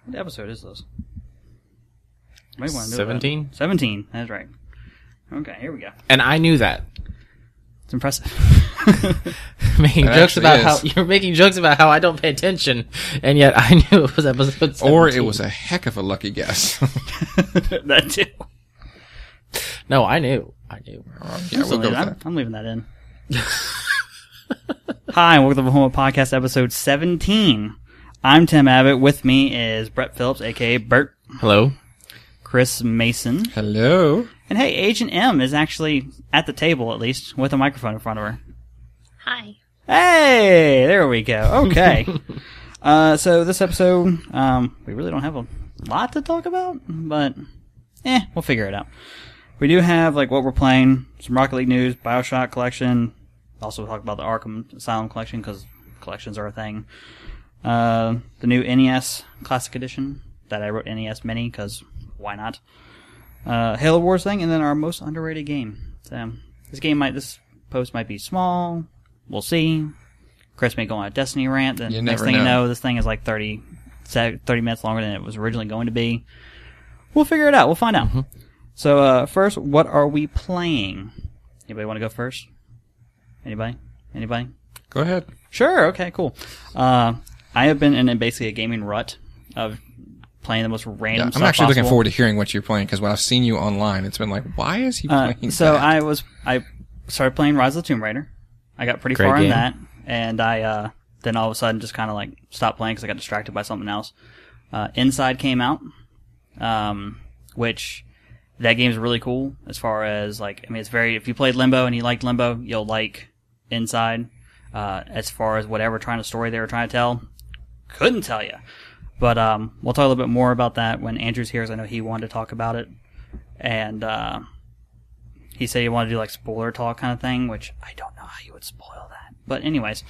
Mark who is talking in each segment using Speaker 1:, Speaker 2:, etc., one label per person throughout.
Speaker 1: What episode is this?
Speaker 2: 17?
Speaker 1: 17, that's right. Okay, here we go.
Speaker 2: And I knew that.
Speaker 1: It's impressive.
Speaker 2: You're making jokes about how I don't pay attention, and yet I knew it was episode 17.
Speaker 3: Or it was a heck of a lucky guess.
Speaker 1: That too.
Speaker 2: No, I knew.
Speaker 3: Yeah, we'll go with that.
Speaker 1: I'm leaving that in. Hi, and welcome to the VAHOMA Podcast, episode 17. I'm Tim Abbott. With me is Brett Phillips, a.k.a. Bert.
Speaker 2: Hello.
Speaker 1: Chris Mason.
Speaker 3: Hello.
Speaker 1: And hey, Agent M is actually at the table, at least, with a microphone in front of her.
Speaker 4: Hi.
Speaker 1: Hey, there we go. Okay. So this episode, we really don't have a lot to talk about, but we'll figure it out. We do have like what we're playing, some Rocket League news, Bioshock Collection. Also talk about the Arkham Asylum Collection because collections are a thing. The new NES Classic Edition that I wrote NES Mini because why not? Halo Wars thing, and then our most underrated game. So this post might be small. We'll see. Chris may go on a Destiny rant. Then next thing you know, this thing is like 30 minutes longer than it was originally going to be. We'll figure it out. We'll find out. Mm-hmm. So first, what are we playing? Anybody want to go first? Anybody?
Speaker 3: Go ahead.
Speaker 1: Sure. Okay. Cool. I have been in basically a gaming rut of playing the most random stuff
Speaker 3: I'm actually
Speaker 1: possible.
Speaker 3: looking forward to hearing what you're playing, because when I've seen you online, it's been like, why is he playing
Speaker 1: So
Speaker 3: that?
Speaker 1: I started playing Rise of the Tomb Raider. I got pretty far in that, and I then all of a sudden just kind of like stopped playing because I got distracted by something else. Inside came out, which that game is really cool as far as like, I mean, it's very, if you played Limbo and you liked Limbo, you'll like Inside. As far as whatever story they were trying to tell, couldn't tell you. But we'll talk a little bit more about that when Andrew's here, because I know he wanted to talk about it. And he said he wanted to do like spoiler talk kind of thing, which I don't know how you would spoil that. But anyways,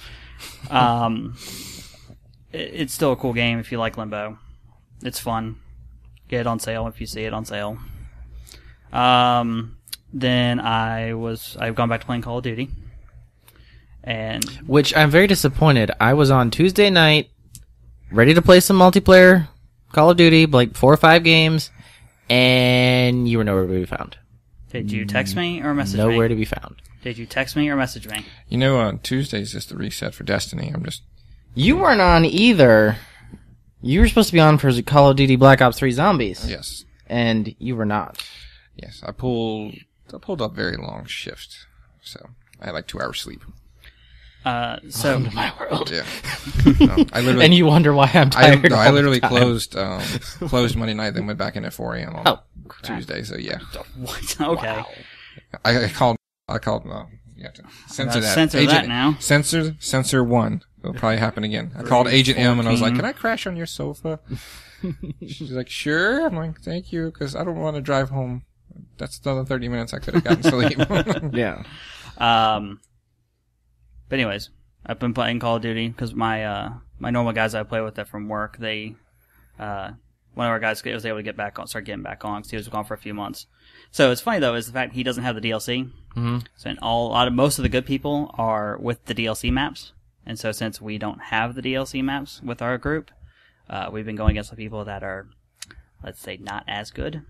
Speaker 1: it's still a cool game if you like Limbo. It's fun. Get it on sale if you see it on sale. Then I've gone back to playing Call of Duty.
Speaker 2: Which I'm very disappointed. I was on Tuesday night, ready to play some multiplayer Call of Duty, like 4 or 5 games, and you were nowhere to be found.
Speaker 1: Did you text me or message me?
Speaker 2: Nowhere to be found.
Speaker 1: Did you text me or message me?
Speaker 3: You know, Tuesday's just the reset for Destiny.
Speaker 2: You weren't on either. You were supposed to be on for Call of Duty Black Ops 3 Zombies.
Speaker 3: Yes.
Speaker 2: And you were not.
Speaker 3: Yes, I pulled up very long shift, so I had like 2 hours sleep.
Speaker 1: Welcome
Speaker 2: to my world.
Speaker 3: Yeah. No,
Speaker 2: and you wonder why I'm tired.
Speaker 3: I literally closed Monday night, then went back in at 4 a.m. on Tuesday. So yeah.
Speaker 1: What? Okay. Wow.
Speaker 3: I called. You have to censor that.
Speaker 1: Censor that now.
Speaker 3: Censor 1. It'll probably happen again. I called Agent M and I was like, "Can I crash on your sofa?" She's like, "Sure." I'm like, "Thank you," because I don't want to drive home. That's another 30 minutes I could have gotten sleep.
Speaker 2: Yeah.
Speaker 1: But anyways, I've been playing Call of Duty because my normal guys I play with that from work, one of our guys was able to start getting back on because he was gone for a few months. So it's funny though is the fact he doesn't have the DLC. Mm-hmm. So most of the good people are with the DLC maps, and so since we don't have the DLC maps with our group, we've been going against the people that are, let's say, not as good.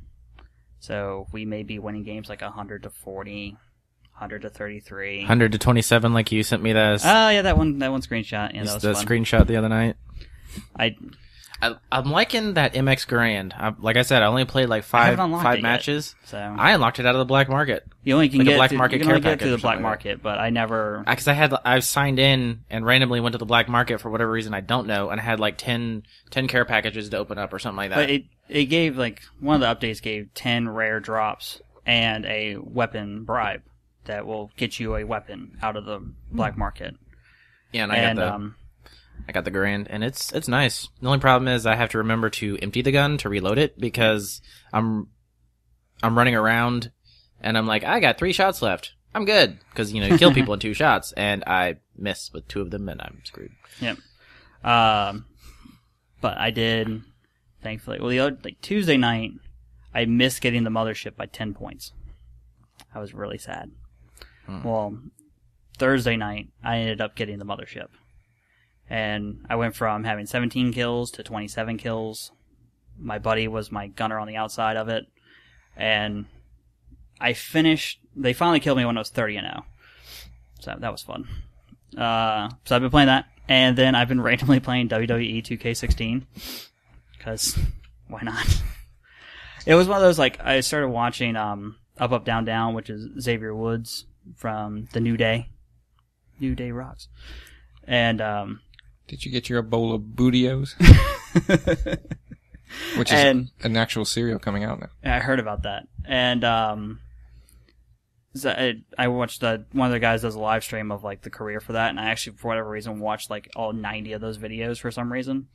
Speaker 1: So we may be winning games like 100-40. 100-33.
Speaker 2: 100-27, like you sent me that.
Speaker 1: Oh, yeah, that one screenshot. Yeah, that was
Speaker 2: the
Speaker 1: fun.
Speaker 2: screenshot the other night. I'm liking that MX Grand. Like I said, I only played like five matches.
Speaker 1: Yet, so
Speaker 2: I unlocked it out of the black market.
Speaker 1: You only can
Speaker 2: like
Speaker 1: get
Speaker 2: a black market care package
Speaker 1: to the black market, but I never.
Speaker 2: Because I signed in and randomly went to the black market for whatever reason I don't know, and I had like 10 care packages to open up or something like that.
Speaker 1: But it gave like one of the updates gave 10 rare drops and a weapon bribe that will get you a weapon out of the black market.
Speaker 2: Yeah, and I got the Grand, and it's nice. The only problem is I have to remember to empty the gun to reload it because I'm running around and I'm like, I got 3 shots left. I'm good because you kill people in 2 shots, and I miss with 2 of them, and I'm screwed.
Speaker 1: Yep. But I did, thankfully. Well, Tuesday night, I missed getting the mothership by 10 points. I was really sad. Well, Thursday night, I ended up getting the mothership. And I went from having 17 kills to 27 kills. My buddy was my gunner on the outside of it. And I finished... They finally killed me when I was 30-0. So that was fun. So I've been playing that. And then I've been randomly playing WWE 2K16. Because, why not? It was one of those, I started watching Up, Up, Down, Down, which is Xavier Woods from The New Day. New Day rocks. And,
Speaker 3: did you get your bowl of Bootios? Which is an actual cereal coming out now.
Speaker 1: I heard about that. And, I watched one of the guys does a live stream of the career for that, and I actually, for whatever reason, watched all 90 of those videos for some reason.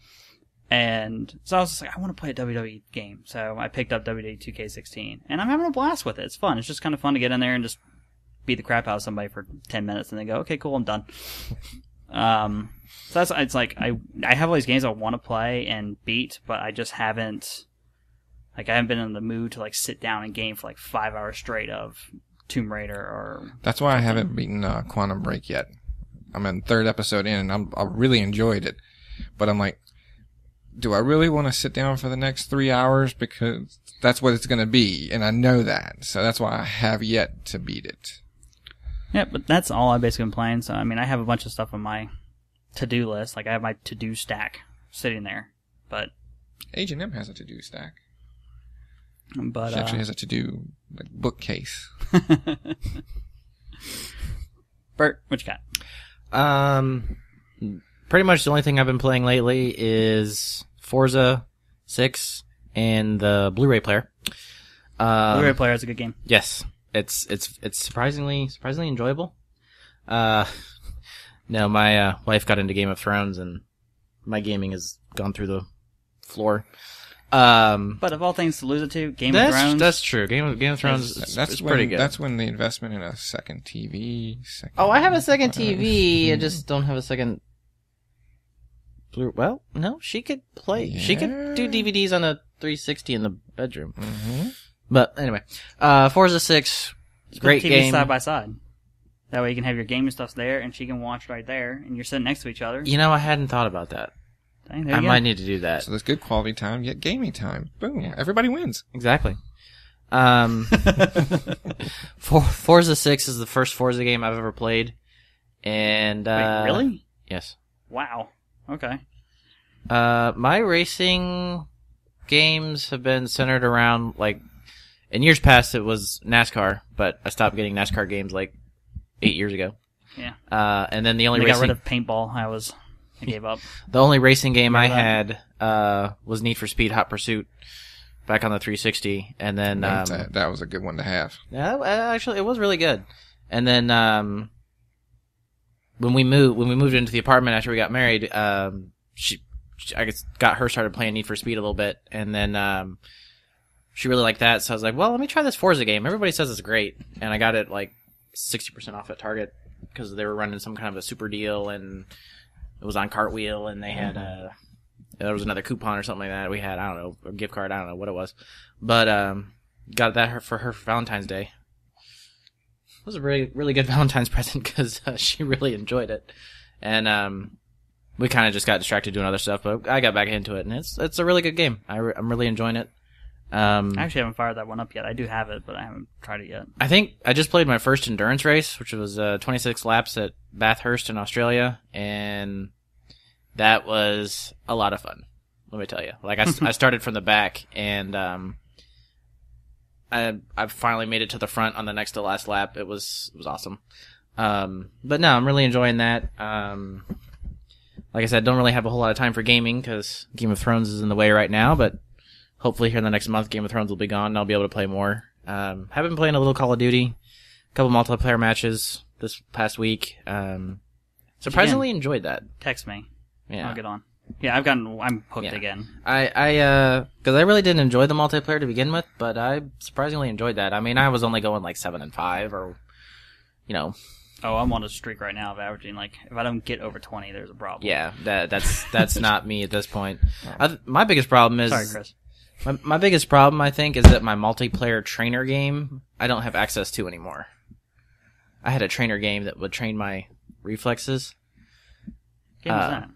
Speaker 1: And so I was just I want to play a WWE game. So I picked up WWE 2K16, and I'm having a blast with it. It's fun. It's just kind of fun to get in there and just beat the crap out of somebody for 10 minutes, and then go, okay, cool, I'm done. So it's I have all these games I want to play and beat, but I just haven't, I haven't been in the mood to sit down and game for 5 hours straight of Tomb Raider or...
Speaker 3: That's why I haven't beaten Quantum Break yet. I'm in 3rd episode in, and I really enjoyed it. But I'm like, do I really want to sit down for the next 3 hours? Because that's what it's going to be, and I know that. So that's why I have yet to beat it.
Speaker 1: Yeah, but that's all I've basically been playing. So, I have a bunch of stuff on my to-do list. I have my to-do stack sitting there. But
Speaker 3: Agent M has a to-do stack.
Speaker 1: But
Speaker 3: she actually has a to-do bookcase.
Speaker 1: Bert, what you got?
Speaker 2: Pretty much the only thing I've been playing lately is Forza 6 and the Blu-ray player.
Speaker 1: Blu-ray player is a good game.
Speaker 2: Yes, it's surprisingly enjoyable. No, my wife got into Game of Thrones, and my gaming has gone through the floor.
Speaker 1: But of all things to lose it to, Game of Thrones.
Speaker 2: That's true. Game of Thrones is pretty good.
Speaker 3: That's when the investment in a second TV.
Speaker 2: I have a second TV. I just don't have a second. Well, no, she could play. Yeah. She could do DVDs on a 360 in the bedroom.
Speaker 3: Mm-hmm.
Speaker 2: But anyway, Forza 6, great game.
Speaker 1: Side by side. That way you can have your gaming stuff there, and she can watch right there, and you're sitting next to each other.
Speaker 2: I hadn't thought about that. I might need to do that.
Speaker 3: So there's good quality time, yet gaming time. Boom. Yeah. Everybody wins.
Speaker 2: Exactly. Forza 6 is the first Forza game I've ever played. And,
Speaker 1: wait, really?
Speaker 2: Yes.
Speaker 1: Wow. Okay.
Speaker 2: My racing games have been centered around, in years past it was NASCAR, but I stopped getting NASCAR games 8 years ago.
Speaker 1: Yeah.
Speaker 2: And then the only
Speaker 1: got rid of paintball. I gave up.
Speaker 2: The only racing game I had was Need for Speed Hot Pursuit back on the 360, and then
Speaker 3: that was a good one to have.
Speaker 2: Yeah, actually, it was really good. And then when we moved into the apartment after we got married, I guess got her started playing Need for Speed a little bit, and then she really liked that. So I was like, well, let me try this Forza game. Everybody says it's great, and I got it 60% off at Target because they were running some kind of a super deal, and it was on Cartwheel, and they had there was another coupon or something like that. We had, I don't know, a gift card. I don't know what it was, but got that for her for Valentine's Day. It was a really, really good Valentine's present because she really enjoyed it, and we kind of just got distracted doing other stuff. But I got back into it, and it's a really good game. I'm really enjoying it.
Speaker 1: I actually haven't fired that one up yet. I do have it, but I haven't tried it yet.
Speaker 2: I think I just played my first endurance race, which was 26 laps at Bathurst in Australia, and that was a lot of fun. Let me tell you. I started from the back, and I finally made it to the front on the next to last lap. It was awesome. But no, I'm really enjoying that. Like I said, don't really have a whole lot of time for gaming because Game of Thrones is in the way right now, but hopefully here in the next month, Game of Thrones will be gone, and I'll be able to play more. Have been playing a little Call of Duty, a couple multiplayer matches this past week. Surprisingly enjoyed that.
Speaker 1: Text me.
Speaker 2: Yeah.
Speaker 1: I'll get on. Yeah, I'm hooked again.
Speaker 2: Because I really didn't enjoy the multiplayer to begin with, but I surprisingly enjoyed that. I mean, I was only going like 7 and 5, or, you know.
Speaker 1: Oh, I'm on a streak right now of averaging, like, if I don't get over 20, there's a problem.
Speaker 2: Yeah, that's not me at this point. My biggest problem is...
Speaker 1: Sorry, Chris.
Speaker 2: My biggest problem, I think, is that my multiplayer trainer game, I don't have access to anymore. I had a trainer game that would train my reflexes.
Speaker 1: Game was that?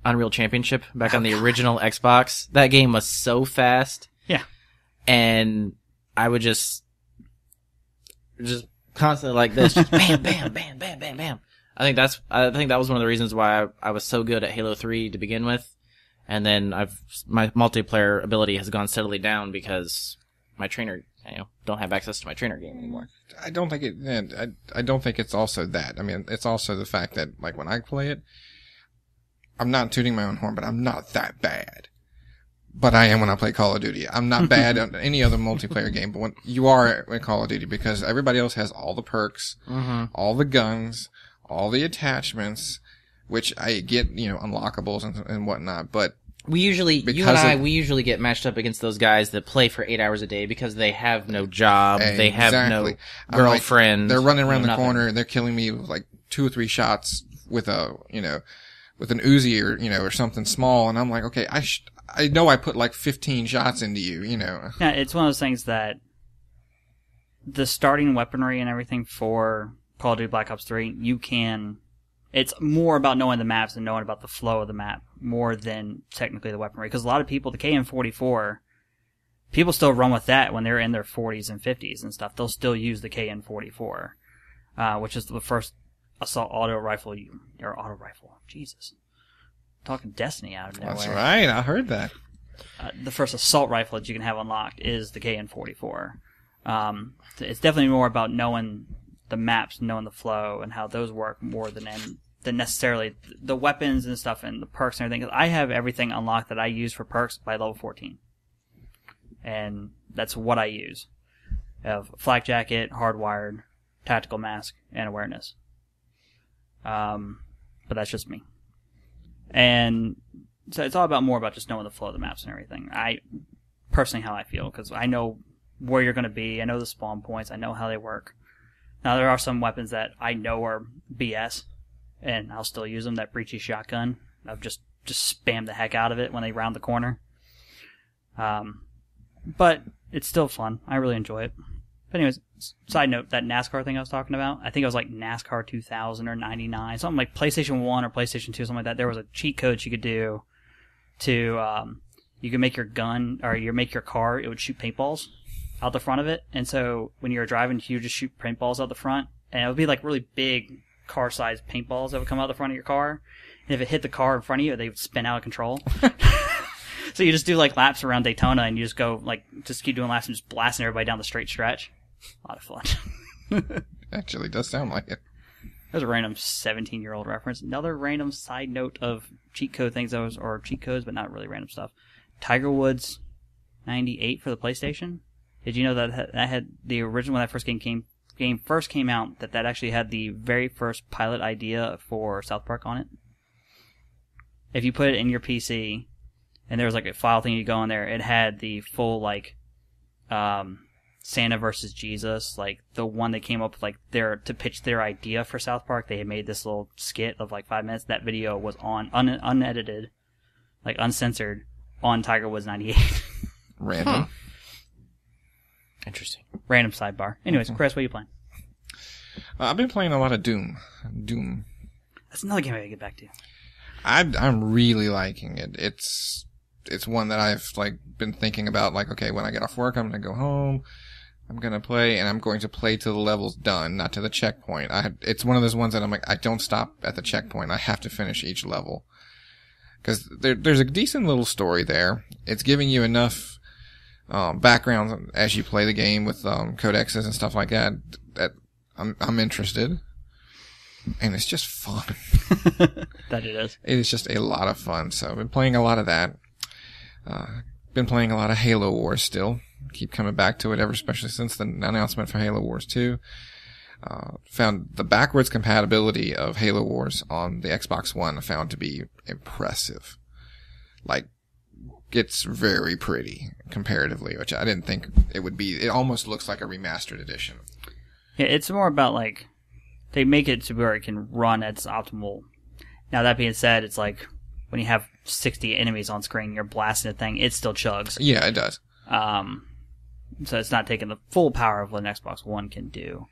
Speaker 2: Unreal Championship, back on the original Xbox. That game was so fast.
Speaker 1: Yeah.
Speaker 2: And I would just constantly like this, just bam, bam, bam, bam, bam, bam. I think that was one of the reasons why I was so good at Halo 3 to begin with. And then my multiplayer ability has gone steadily down because my trainer, don't have access to my trainer game anymore.
Speaker 3: I don't think I don't think it's also that. I mean, it's also the fact that, like, when I play it, I'm not tooting my own horn, but I'm not that bad. But I am when I play Call of Duty. I'm not bad at any other multiplayer game, but when you are in Call of Duty, because everybody else has all the perks, all the guns, all the attachments, which I get, unlockables and whatnot, but
Speaker 2: we usually get matched up against those guys that play for 8 hours a day because they have no job, they have no girlfriend.
Speaker 3: They're running around the corner and they're killing me with like 2 or 3 shots with with an Uzi or something small, and I'm like, okay, I know I put like 15 shots into you, Yeah,
Speaker 1: it's one of those things that the starting weaponry and everything for Call of Duty Black Ops 3, it's more about knowing the maps and knowing about the flow of the map more than technically the weaponry. Because a lot of people, the KN-44, people still run with that when they're in their 40s and 50s and stuff. They'll still use the KN-44, which is the first assault auto rifle. Jesus. Talking Destiny out of nowhere.
Speaker 3: That's right, I heard that.
Speaker 1: The first assault rifle that you can have unlocked is the KN-44. It's definitely more about knowing the maps, knowing the flow, and how those work more than necessarily the weapons and stuff and the perks and everything. 'Cause I have everything unlocked that I use for perks by level 14. And that's what I use. I have flak jacket, hardwired, tactical mask, and awareness. But that's just me. And so it's all more about just knowing the flow of the maps and everything. Personally, how I feel, because I know where you're going to be. I know the spawn points. I know how they work. Now, there are some weapons that I know are BS, and I'll still use them. That breachy shotgun, I've just spam the heck out of it when they round the corner. But it's still fun. I really enjoy it. But anyways, side note, that NASCAR thing I was talking about, I think it was like NASCAR 2000 or 99, something like PlayStation 1 or PlayStation 2, something like that. There was a cheat code you could do to, you could make your gun, or you make your car, it would shoot paintballs out the front of it. And so when you were driving, you would just shoot paintballs out the front, and it would be like really big car-sized paintballs that would come out the front of your car. And if it hit the car in front of you, they would spin out of control. So you just do like laps around Daytona, and you just go just keep doing laps and just blasting everybody down the straight stretch. A lot of fun.
Speaker 3: Actually, does sound like it.
Speaker 1: That was a random 17-year-old reference. Another random side note of cheat code things or cheat codes, but not really random stuff. Tiger Woods 98 for the PlayStation. Did you know that had the original, when that game first came out, that actually had the very first pilot idea for South Park on it? If you put it in your PC, and there was like a file thing you go in there, it had the full Santa versus Jesus, like the one that came up with to pitch their idea for South Park. They had made this little skit of like 5 minutes. That video was on unedited, uncensored, on Tiger Woods 98.
Speaker 3: Random.
Speaker 2: Interesting.
Speaker 1: Random sidebar. Anyways, Chris, what are you playing?
Speaker 3: I've been playing a lot of Doom.
Speaker 1: That's another game I gotta get back to.
Speaker 3: I'm really liking it. It's one that I've been thinking about. Okay, when I get off work, I'm gonna go home. I'm gonna play, and I'm going to play till the level's done, not to the checkpoint. It's one of those ones that I'm I don't stop at the checkpoint. I have to finish each level. Because there's a decent little story there. It's giving you enough background as you play the game with codexes and stuff like that. That I'm interested, and it's just fun.
Speaker 1: That it is.
Speaker 3: It is just a lot of fun. So I've been playing a lot of that. Been playing a lot of Halo Wars still. Keep coming back to it especially since the announcement for Halo Wars 2. Found the backwards compatibility of Halo Wars on the Xbox One I found to be impressive. Like, it's very pretty comparatively, which I didn't think it would be. It almost looks like a remastered edition.
Speaker 1: Yeah, it's more about, like, they make it to where it can run at its optimal. Now, that being said, it's like, when you have 60 enemies on screen, you're blasting a thing, it still chugs.
Speaker 3: Yeah, it does.
Speaker 1: So it's not taking the full power of what an Xbox One can do.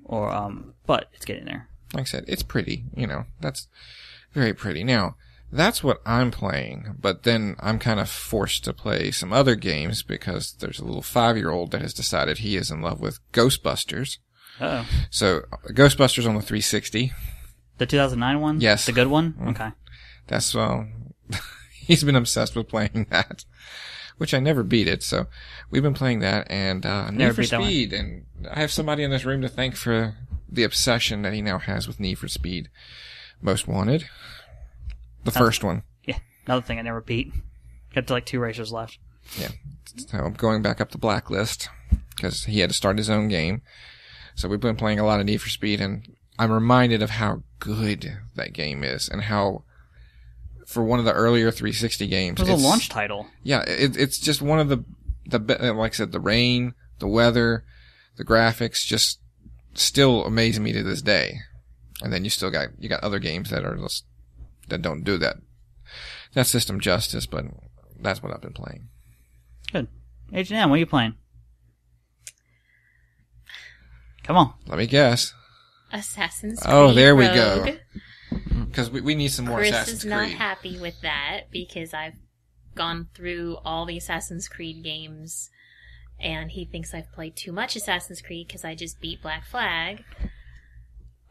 Speaker 1: But it's getting there.
Speaker 3: Like I said, it's pretty, that's very pretty. Now, that's what I'm playing, but then I'm kind of forced to play some other games because there's a little 5-year-old that has decided he is in love with Ghostbusters.
Speaker 1: Uh-oh.
Speaker 3: So, Ghostbusters on the 360.
Speaker 1: The 2009 one?
Speaker 3: Yes.
Speaker 1: The good one?
Speaker 3: Mm-hmm.
Speaker 1: Okay.
Speaker 3: That's, he's been obsessed with playing that, which I never beat it, so we've been playing that, and Need for Speed, and I have somebody in this room to thank for the obsession that he now has with Need for Speed Most Wanted. The first one.
Speaker 1: Yeah, another thing I never beat. Got to like 2 races left.
Speaker 3: Yeah, so I'm going back up the blacklist, because he had to start his own game, so we've been playing a lot of Need for Speed, and I'm reminded of how good that game is, and how, for one of the earlier 360 games...
Speaker 1: It was a launch title.
Speaker 3: Yeah, it's just one of the like I said, the rain, the weather, the graphics, just still amaze me to this day. And then you got other games that don't do that system justice, but that's what I've been playing.
Speaker 1: Good. H&M, what are you playing? Come on.
Speaker 3: Let me guess.
Speaker 4: Assassin's Creed
Speaker 3: Oh, there we
Speaker 4: Rogue.
Speaker 3: go. Because we need some more
Speaker 4: Chris
Speaker 3: Assassin's
Speaker 4: is
Speaker 3: Creed.
Speaker 4: not happy with that because I've gone through all the Assassin's Creed games, and he thinks I've played too much Assassin's Creed because I just beat Black Flag.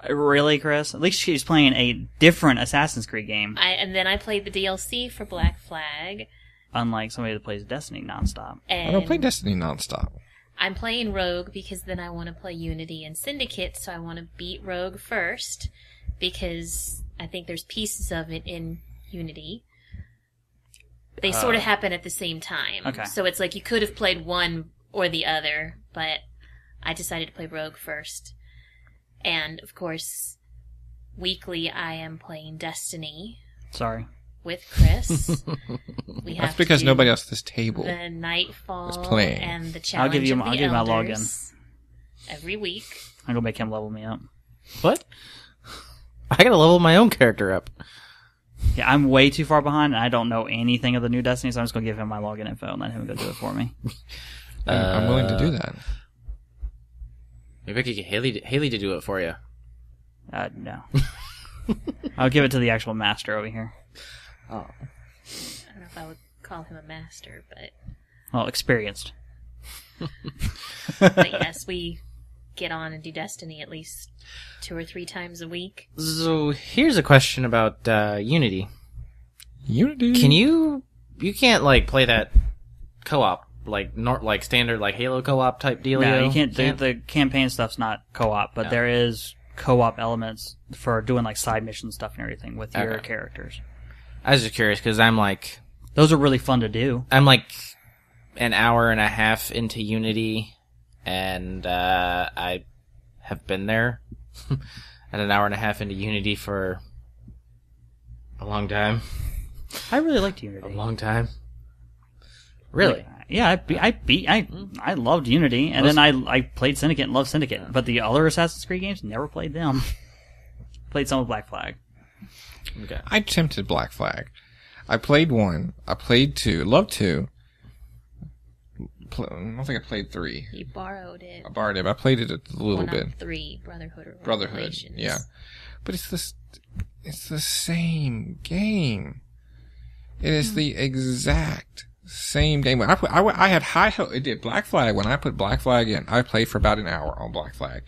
Speaker 1: Really, Chris? At least she's playing a different Assassin's Creed game.
Speaker 4: And then I played the DLC for Black Flag.
Speaker 1: Unlike somebody that plays Destiny nonstop.
Speaker 3: I don't play Destiny nonstop.
Speaker 4: I'm playing Rogue because then I want to play Unity and Syndicate, so I want to beat Rogue first because I think there's pieces of it in Unity. They sort of happen at the same time.
Speaker 1: Okay.
Speaker 4: So it's like you could have played one or the other, but I decided to play Rogue first. And, of course, weekly I am playing Destiny.
Speaker 1: Sorry.
Speaker 4: With Chris.
Speaker 3: That's because nobody else at this table
Speaker 4: the Nightfall
Speaker 3: is playing.
Speaker 4: And the Challenge
Speaker 1: I'll give you
Speaker 4: of
Speaker 1: my login.
Speaker 4: Every week.
Speaker 1: I'm going to make him level me up.
Speaker 2: What? I gotta level my own character up.
Speaker 1: Yeah, I'm way too far behind, and I don't know anything of the new Destiny, so I'm just going to give him my login info and let him go do it for me.
Speaker 3: I'm willing to do that.
Speaker 2: Maybe I could get Haley to do it for you.
Speaker 1: No. I'll give it to the actual master over here.
Speaker 2: Oh.
Speaker 4: I don't know if I would call him a master, but...
Speaker 1: Well, experienced.
Speaker 4: But yes, we get on and do Destiny at least 2 or 3 times a week.
Speaker 2: So here's a question about Unity.
Speaker 3: Unity?
Speaker 2: Can you can't like play that co-op like standard like Halo co-op type dealio?
Speaker 1: No, you can't. The campaign stuff's not co-op, but there is co-op elements for doing like side mission stuff and everything with your characters.
Speaker 2: I was just curious because I'm like...
Speaker 1: Those are really fun to do.
Speaker 2: I'm like an hour and a half into Unity, and I have been there at an hour and a half into Unity for a long time.
Speaker 1: I really liked Unity.
Speaker 2: A long time. Really?
Speaker 1: Yeah, I loved Unity, and then I played Syndicate and loved Syndicate. But the other Assassin's Creed games, never played them. Played some with Black Flag.
Speaker 2: Okay.
Speaker 3: I attempted Black Flag. I played 1. I played 2. Loved 2. I don't think I played 3.
Speaker 4: You borrowed it.
Speaker 3: I borrowed it, but I played it a little bit.
Speaker 4: 3, Brotherhood.
Speaker 3: Yeah. But it's the same game. It is the exact same game. I had high hope. It did Black Flag. When I put Black Flag in, I played for about an hour on Black Flag.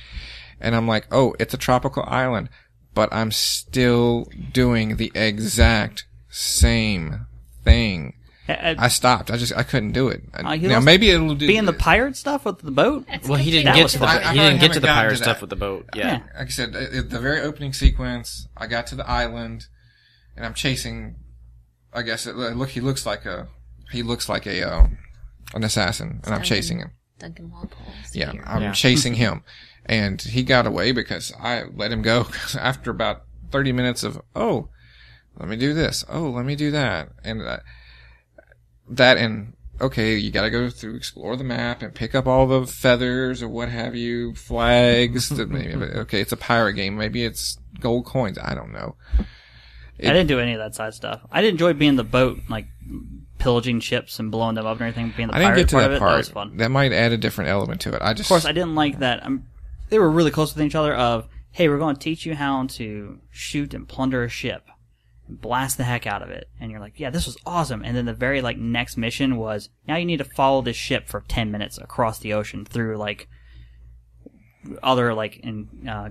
Speaker 3: And I'm like, oh, it's a tropical island. But I'm still doing the exact same thing. I stopped. I couldn't do it. Now maybe it'll do.
Speaker 1: Being the pirate stuff with the boat.
Speaker 2: Well, he didn't get to the pirate stuff with the boat. Yeah.
Speaker 3: Like I said, the very opening sequence, I got to the island, and I'm chasing. I guess he looks like an assassin, and I'm chasing him.
Speaker 4: Duncan Walpole's
Speaker 3: Yeah,
Speaker 4: here.
Speaker 3: I'm
Speaker 2: Yeah.
Speaker 3: chasing him. And he got away because I let him go. After about 30 minutes of, oh, let me do this. Oh, let me do that. And okay, you gotta go through, explore the map and pick up all the feathers or what have you, flags. Okay, it's a pirate game. Maybe it's gold coins. I don't know.
Speaker 1: I didn't do any of that side stuff. I did enjoy being the boat, like pillaging ships and blowing them up and everything. Being the
Speaker 3: I didn't
Speaker 1: pirate
Speaker 3: get to
Speaker 1: part
Speaker 3: that
Speaker 1: of it,
Speaker 3: part.
Speaker 1: that was fun.
Speaker 3: That might add a different element to it.
Speaker 1: Of course, I didn't like that. They were really close with each other. Of hey, we're going to teach you how to shoot and plunder a ship, and blast the heck out of it. And you're like, yeah, this was awesome. And then the very next mission was now you need to follow this ship for 10 minutes across the ocean through other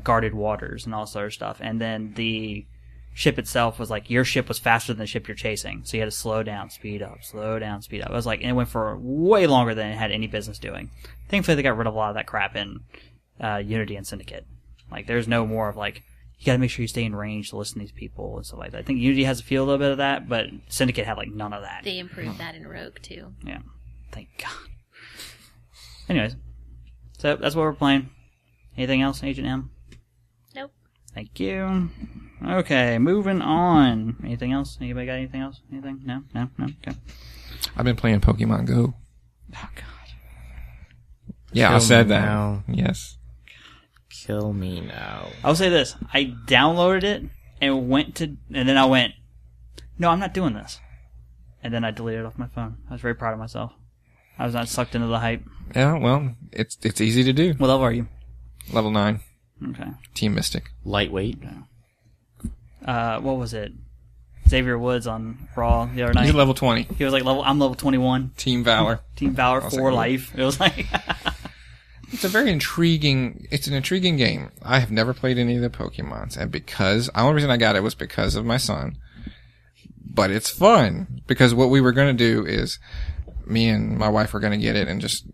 Speaker 1: guarded waters and all this other stuff. And then the ship itself was your ship was faster than the ship you're chasing, so you had to slow down, speed up, slow down, speed up. It was and it went for way longer than it had any business doing. Thankfully, they got rid of a lot of that crap in Unity and Syndicate. There's no more of you got to make sure you stay in range to listen to these people and stuff like that. I think Unity has a little bit of that, but Syndicate had none of that.
Speaker 4: They improved that in Rogue too.
Speaker 1: Yeah, thank God. Anyways, so that's what we're playing. Anything else, Agent M?
Speaker 4: Nope.
Speaker 1: Thank you. Okay, moving on. Anything else? Anybody got anything else? Anything? No? Okay.
Speaker 3: I've been playing Pokemon Go.
Speaker 1: Oh, God.
Speaker 3: Yeah, I
Speaker 2: Kill
Speaker 3: said
Speaker 2: me
Speaker 3: that.
Speaker 2: now.
Speaker 3: Yes.
Speaker 2: Kill me now.
Speaker 1: I'll say this. I downloaded it and then I went, no, I'm not doing this. And then I deleted it off my phone. I was very proud of myself. I was not sucked into the hype.
Speaker 3: Yeah, well, it's easy to do.
Speaker 1: What level are you?
Speaker 3: Level 9.
Speaker 1: Okay.
Speaker 3: Team Mystic.
Speaker 2: Lightweight.
Speaker 1: What was it? Xavier Woods on Raw the other night.
Speaker 3: He's level 20.
Speaker 1: He was I'm level 21.
Speaker 3: Team Valor.
Speaker 1: Team Valor
Speaker 3: I was
Speaker 1: for
Speaker 3: like,
Speaker 1: life. It was
Speaker 3: It's an intriguing game. I have never played any of the Pokemons, and the only reason I got it was because of my son. But it's fun, because what we were going to do is, me and my wife were going to get it and just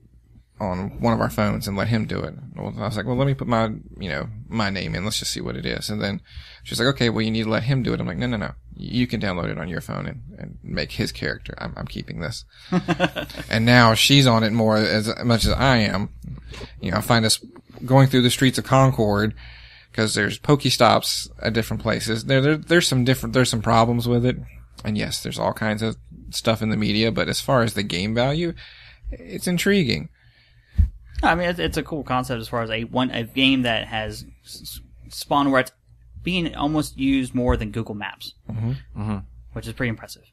Speaker 3: on one of our phones and let him do it. Well, I was like, well, let me put my name in. Let's just see what it is. And then she's like, okay, well, you need to let him do it. I'm like, no. You can download it on your phone and make his character. I'm keeping this. And now she's on it more as much as I am. I find us going through the streets of Concord because there's Pokestops at different places. There's some problems with it. And yes, there's all kinds of stuff in the media, but as far as the game value, it's intriguing.
Speaker 1: I mean, it's a cool concept as far as a game that has spawned where it's being almost used more than Google Maps, which is pretty impressive.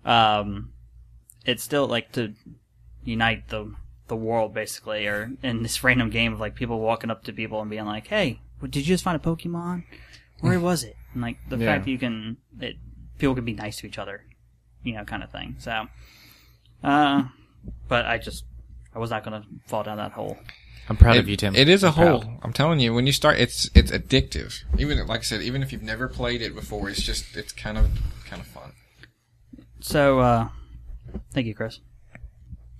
Speaker 1: It's still to unite the world basically, or in this random game of people walking up to people and being like, "Hey, did you just find a Pokemon? Where was it?" And the fact that people can be nice to each other, kind of thing. So, but I was not going to fall down that hole.
Speaker 2: I'm proud of you, Tim.
Speaker 3: It is a
Speaker 2: I'm proud.
Speaker 3: hole. I'm telling you, when you start, it's addictive. Even like I said, even if you've never played it before, it's kind of fun.
Speaker 1: So, thank you, Chris.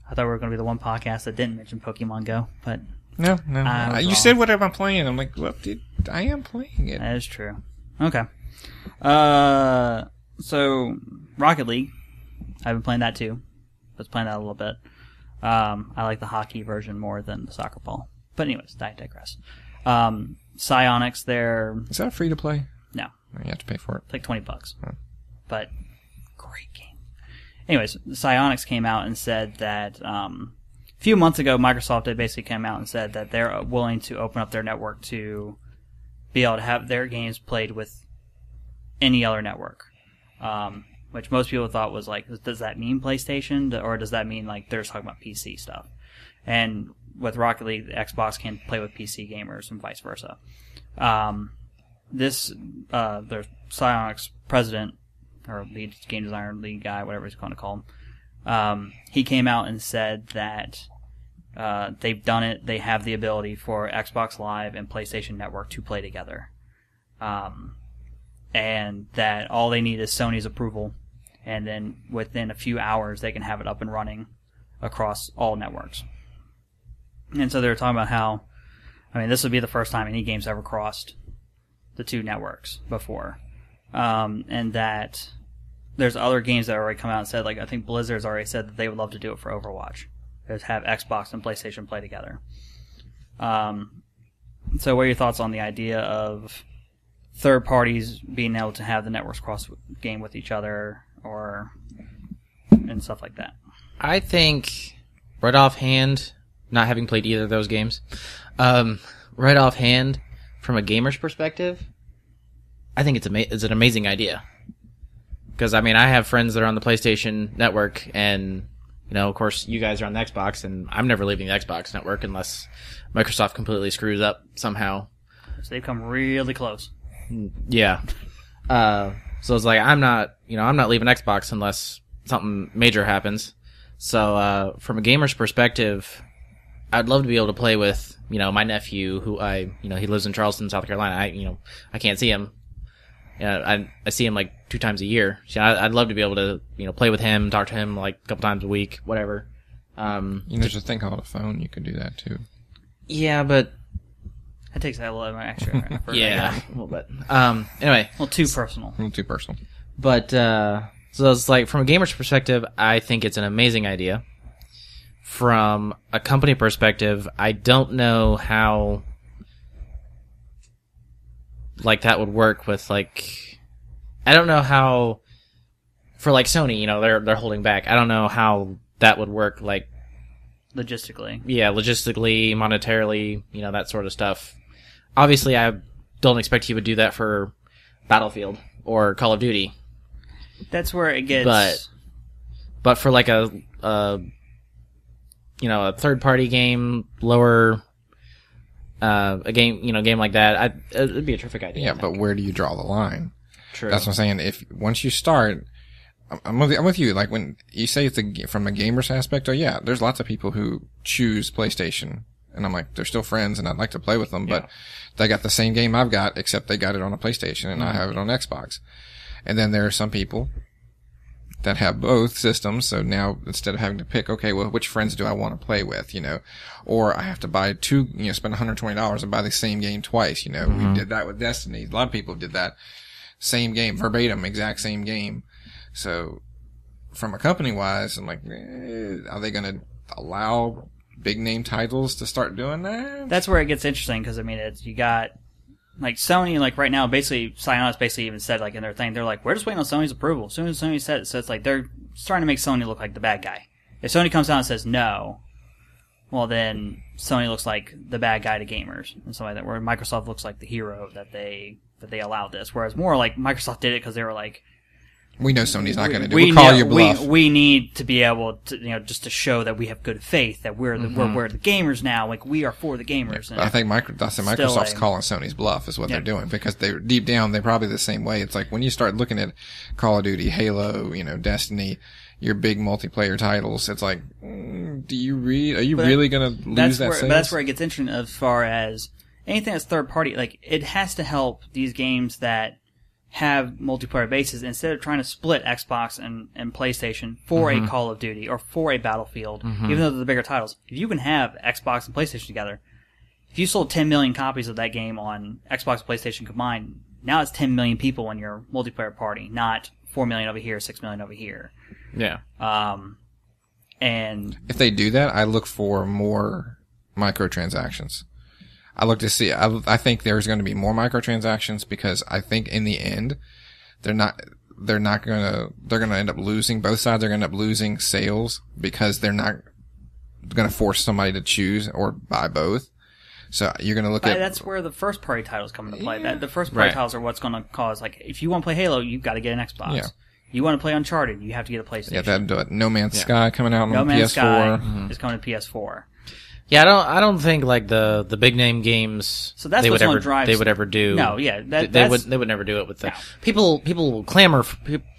Speaker 1: I thought we were going to be the one podcast that didn't mention Pokemon Go, but
Speaker 3: No.
Speaker 1: I was
Speaker 3: You
Speaker 1: wrong.
Speaker 3: said what am I playing? I'm like, well, dude, I am playing it.
Speaker 1: that is true. Okay. So Rocket League, I've been playing that too. I was playing that a little bit. I like the hockey version more than the soccer ball. But anyways, I digress. Psyonix, they're
Speaker 3: Is that free to play?
Speaker 1: no,
Speaker 3: You have to pay for it.
Speaker 1: it's like $20. But great game. Anyways, Psyonix came out and said that a few months ago, Microsoft they basically came out and said that they're willing to open up their network to be able to have their games played with any other network. Which most people thought was does that mean PlayStation, or does that mean they're just talking about PC stuff? And with Rocket League, the Xbox can play with PC gamers and vice versa. Their Psyonix president, or lead game designer, lead guy, whatever he's going to call him, he came out and said that they've done it. They have the ability for Xbox Live and PlayStation Network to play together. And that all they need is Sony's approval, and then within a few hours they can have it up and running across all networks. And so they were talking about how, this would be the first time any game's ever crossed the two networks before. And that there's other games that already come out and said, I think Blizzard's already said that they would love to do it for Overwatch is have Xbox and PlayStation play together. So what are your thoughts on the idea of third parties being able to have the networks cross game with each other and stuff like that?
Speaker 2: I think right offhand, not having played either of those games, right offhand, from a gamer's perspective, I think it's an amazing idea. Because, I mean, I have friends that are on the PlayStation Network, and, you know, of course, you guys are on the Xbox, and I'm never leaving the Xbox Network unless Microsoft completely screws up somehow.
Speaker 1: So they've come really close.
Speaker 2: Yeah. So it's like, I'm not leaving Xbox unless something major happens. So, from a gamer's perspective, I'd love to be able to play with, you know, my nephew, who he lives in Charleston, South Carolina. I can't see him. I see him like 2 times a year. So I'd love to be able to, you know, play with him, talk to him like a couple times a week, whatever.
Speaker 3: There's a thing called a phone. You can do that too.
Speaker 2: Yeah, but
Speaker 1: That takes a little extra.
Speaker 2: yeah, a little bit. Anyway,
Speaker 1: well, too personal.
Speaker 3: A little too personal.
Speaker 2: But so it's like, from a gamer's perspective, I think it's an amazing idea. From a company perspective, I don't know how like that would work with like, I don't know how for like Sony, you know, they're holding back. I don't know how that would work like
Speaker 1: logistically.
Speaker 2: Yeah, logistically, monetarily, you know, that sort of stuff. Obviously, I don't expect you would do that for Battlefield or Call of Duty.
Speaker 1: That's where it gets.
Speaker 2: But for like a third party game, lower a game like that, it'd be a terrific idea.
Speaker 3: Yeah, but where do you draw the line?
Speaker 2: True.
Speaker 3: That's what I'm saying. Once you start, I'm with you. Like when you say it's from a gamer's aspect, yeah, there's lots of people who choose PlayStation, and I'm like, they're still friends, and I'd like to play with them, but they got the same game I've got, except they got it on a PlayStation, and I have it on Xbox. And then there are some people that have both systems, so now instead of having to pick, okay, well, which friends do I want to play with, you know, or I have to buy spend $120 and buy the same game twice, you know. We did that with Destiny. A lot of people did that. Same game, verbatim, exact same game. So, from a company-wise, I'm like, are they going to allow big-name titles to start doing that?
Speaker 1: That's where it gets interesting, because, I mean, you got, like, Sony, like, right now, basically, Psyonix basically even said, like, in their thing, they're like, we're just waiting on Sony's approval. As soon as Sony said it, so it's like, they're starting to make Sony look like the bad guy. If Sony comes out and says no, well, then Sony looks like the bad guy to gamers, and stuff like that, where Microsoft looks like the hero that they allowed this. Whereas more like, Microsoft did it because they were like,
Speaker 3: we know Sony's not going to do it. We'll call your bluff.
Speaker 1: We need to be able to, you know, just to show that we have good faith, that we're the gamers now. Like, we are for the gamers.
Speaker 3: Yeah, I think Microsoft's calling Sony's bluff is what they're doing, because they're deep down, they're probably the same way. It's like when you start looking at Call of Duty, Halo, you know, Destiny, your big multiplayer titles, it's like, are you really going to lose that sales?
Speaker 1: But that's where it gets interesting as far as anything that's third party. Like, it has to help these games that have multiplayer bases, instead of trying to split Xbox and PlayStation for a Call of Duty or for a Battlefield, even though they're the bigger titles. If you can have Xbox and PlayStation together, if you sold 10 million copies of that game on Xbox and PlayStation combined, now it's 10 million people in your multiplayer party, not 4 million over here, 6 million over here.
Speaker 2: Yeah.
Speaker 1: And
Speaker 3: if they do that, I look for more microtransactions. I look to see, I think there's going to be more microtransactions, because I think in the end, they're going to end up losing, both sides are going to end up losing sales, because they're not going to force somebody to choose or buy both. So you're going to look at...
Speaker 1: That's where the first party titles come into play. The first party titles are what's going to cause, like, if you want to play Halo, you've got to get an Xbox. Yeah. You want to play Uncharted, you have to get a PlayStation.
Speaker 3: Yeah, that do it. No Man's Sky coming out on PS4.
Speaker 1: No Man's Sky is coming to PS4.
Speaker 2: Yeah, I don't think like the big name games.
Speaker 1: So that's what's going to drive.
Speaker 2: They would ever do.
Speaker 1: No, yeah,
Speaker 2: they would never do it with the people. People will clamor.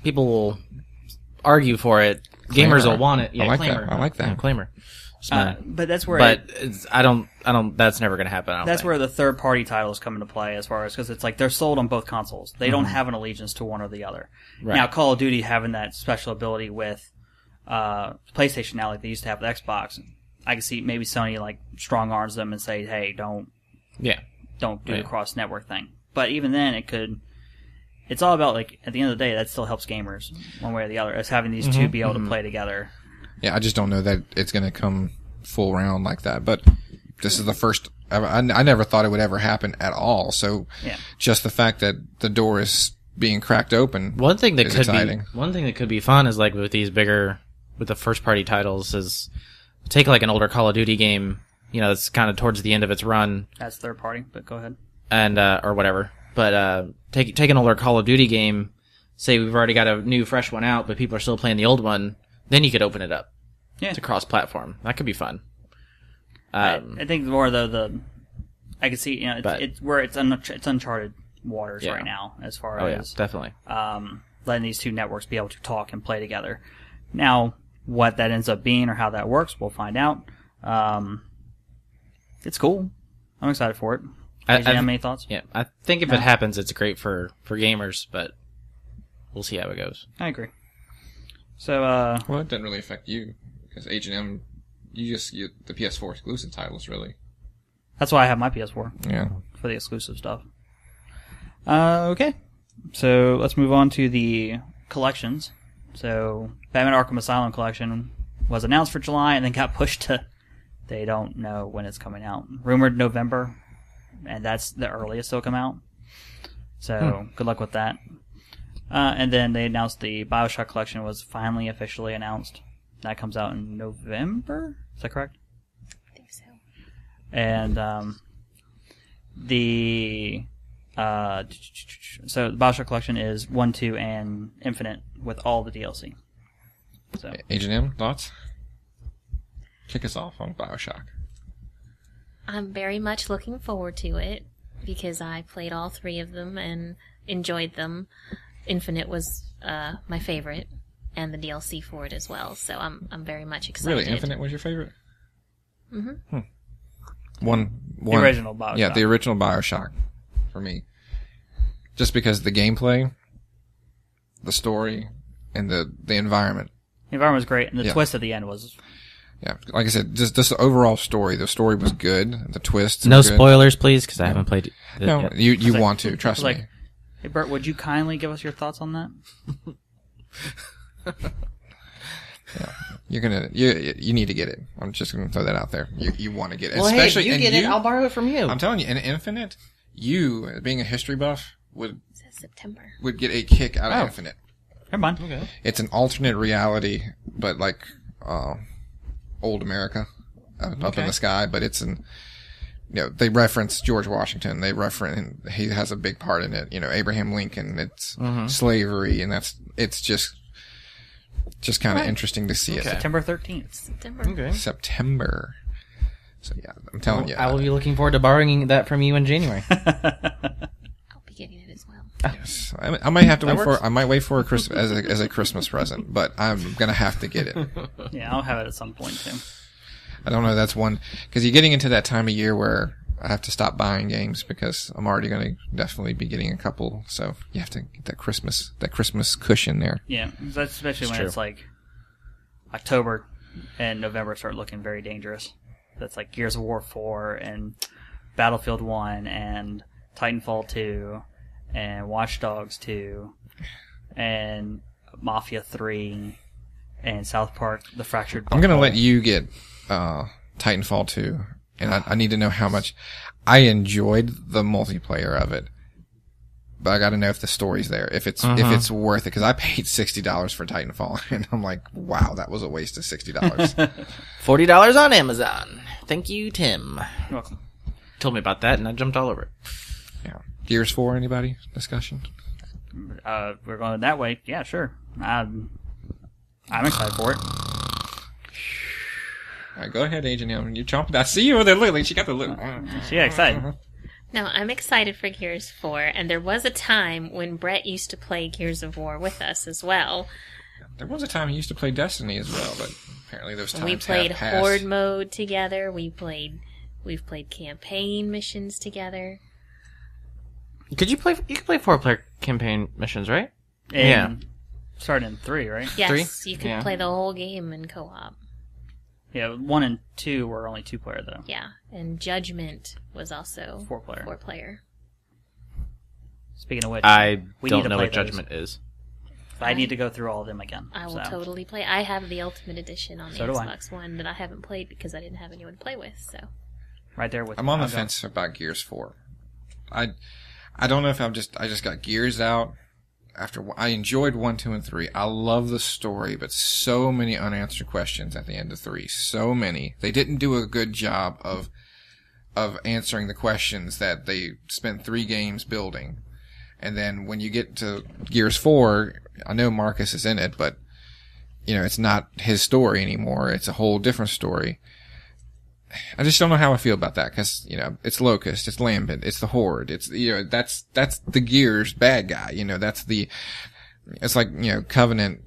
Speaker 2: People will argue for it. Gamers will want it. Yeah,
Speaker 3: I like
Speaker 2: clamor.
Speaker 3: that. I like that.
Speaker 2: Yeah, clamor.
Speaker 1: But that's where.
Speaker 2: But I don't. That's never going to happen.
Speaker 1: That's where the third party titles come into play, as far as, because it's like they're sold on both consoles. They don't have an allegiance to one or the other. Right. Now, Call of Duty having that special ability with PlayStation now, like they used to have with Xbox. I can see maybe Sony like strong arms them and say, "Hey, don't do the cross network thing." But even then, it's all about, like, at the end of the day, that still helps gamers one way or the other, as having these two be able to play together.
Speaker 3: Yeah, I just don't know that it's going to come full round like that. But this is the first. I never thought it would ever happen at all. So just the fact that the door is being cracked open.
Speaker 2: One thing that
Speaker 3: exciting.
Speaker 2: could be fun is like with these bigger, with the first party titles is take like an older Call of Duty game, you know, it's kind of towards the end of its run.
Speaker 1: That's third party, but go ahead.
Speaker 2: And, or whatever. But, take an older Call of Duty game, say we've already got a new fresh one out, but people are still playing the old one, then you could open it up.
Speaker 1: Yeah.
Speaker 2: To cross-platform. That could be fun.
Speaker 1: I think more though I can see, you know, it's where it's uncharted waters right now as far as
Speaker 2: definitely
Speaker 1: letting these two networks be able to talk and play together. Now, what that ends up being or how that works, we'll find out. It's cool. I'm excited for it. Do you have any thoughts?
Speaker 2: Yeah, I think if it happens, it's great for gamers, but we'll see how it goes.
Speaker 1: I agree. So,
Speaker 3: well, it doesn't really affect you because H&M. You just get the PS4 exclusive titles, really.
Speaker 1: That's why I have my PS4.
Speaker 3: Yeah.
Speaker 1: For the exclusive stuff. Okay. So, let's move on to the collections. So, Batman Arkham Asylum collection was announced for July and then got pushed to... They don't know when it's coming out. Rumored November, and that's the earliest it'll come out. So, good luck with that. And then they announced the Bioshock Collection was finally officially announced. That comes out in November? Is that correct?
Speaker 4: I think so.
Speaker 1: And so the Bioshock Collection is 1, 2, and Infinite with all the DLC. So
Speaker 3: H&M, thoughts? Kick us off on Bioshock.
Speaker 4: I'm very much looking forward to it because I played all 3 of them and enjoyed them. Infinite was my favorite. And the DLC for it as well, so I'm very much excited.
Speaker 3: Really, Infinite was your favorite?
Speaker 4: Mm-hmm.
Speaker 3: One.
Speaker 1: The original Bioshock.
Speaker 3: Yeah, the original Bioshock for me. Just because the gameplay, the story, and the environment.
Speaker 1: The environment was great, and the twist at the end was...
Speaker 3: Yeah, like I said, just the overall story. The story was good. The twist.
Speaker 2: No spoilers, please, because I haven't played it.
Speaker 3: No,
Speaker 2: yet.
Speaker 3: you want to, trust me.
Speaker 1: Hey, Bert, would you kindly give us your thoughts on that?
Speaker 3: Yeah, you need to get it. I'm just gonna throw that out there. You want to get it,
Speaker 2: well,
Speaker 3: especially
Speaker 2: hey, if you get it, I'll borrow it from you.
Speaker 3: I'm telling you, in Infinite, you being a history buff
Speaker 4: It says September.
Speaker 3: would get a kick out of Infinite.
Speaker 1: Never mind.
Speaker 2: Okay.
Speaker 3: It's an alternate reality, but like old America up in the sky. But it's they reference George Washington. They reference he has a big part in it. You know, Abraham Lincoln. It's slavery, and it's just kind of interesting to see it.
Speaker 1: September 13th.
Speaker 4: September.
Speaker 2: Okay.
Speaker 3: September. So yeah, I'm telling you.
Speaker 2: I will be looking forward to borrowing that from you in January.
Speaker 4: I'll be getting it as well.
Speaker 3: Yes, I might have to wait for. I might wait for a Christmas as a Christmas present, but I'm gonna have to get it.
Speaker 1: Yeah, I'll have it at some point too.
Speaker 3: I don't know. That's one because you're getting into that time of year where I have to stop buying games because I'm already going to definitely be getting a couple. So you have to get that Christmas cushion there.
Speaker 1: Yeah, that's especially when it's like October and November start looking very dangerous. That's like Gears of War 4 and Battlefield 1 and Titanfall 2 and Watch Dogs 2 and Mafia 3 and South Park: The Fractured Butthole.
Speaker 3: I'm going to let you get Titanfall 2, and I need to know how much. I enjoyed the multiplayer of it, but I got to know if the story's there, if it's worth it, because I paid $60 for Titanfall, and I'm like, wow, that was a waste of $60.
Speaker 2: $40 on Amazon. Thank you, Tim.
Speaker 1: You're welcome.
Speaker 2: Told me about that, and I jumped all over it.
Speaker 3: Yeah. Gears 4, anybody? Discussion?
Speaker 1: We're going that way. Yeah, sure. I'm excited for it.
Speaker 3: All right, go ahead, Agent M. You chomped. I see you over there. Look, she got the look.
Speaker 1: Yeah, excited.
Speaker 4: No, I'm excited for Gears 4, and there was a time when Brett used to play Gears of War with us as well.
Speaker 3: There was a time he used to play Destiny as well, but apparently those times
Speaker 4: We played
Speaker 3: have passed.
Speaker 4: Horde mode together. We've played campaign missions together.
Speaker 2: You could play 4-player campaign missions, right?
Speaker 1: And starting in 3, right?
Speaker 4: Yes,
Speaker 2: 3?
Speaker 4: you could play the whole game in co-op.
Speaker 1: Yeah, 1 and 2 were only 2-player though.
Speaker 4: Yeah, and Judgment was also
Speaker 1: 4-player.
Speaker 4: 4-player.
Speaker 1: Speaking of which,
Speaker 2: I
Speaker 1: we
Speaker 2: don't
Speaker 1: need to
Speaker 2: know
Speaker 1: play
Speaker 2: what
Speaker 1: those.
Speaker 2: Judgment is.
Speaker 1: I need to go through all of them again.
Speaker 4: I will
Speaker 1: so.
Speaker 4: totally play. I have the Ultimate Edition on the
Speaker 1: So do I.
Speaker 4: Xbox One that I haven't played because I didn't have anyone to play with. So
Speaker 1: Right there with
Speaker 3: I'm
Speaker 1: you.
Speaker 3: on the
Speaker 1: I'll go.
Speaker 3: fence about Gears 4. I don't know if I just got Gears out after I enjoyed 1, 2, and 3. I love the story, but so many unanswered questions at the end of 3. So many. They didn't do a good job of answering the questions that they spent 3 games building. And then when you get to Gears 4, I know Marcus is in it, but it's not his story anymore. It's a whole different story. I just don't know how I feel about that because, it's Locust, it's Lambent, it's the Horde, it's, that's the Gears bad guy, it's like, Covenant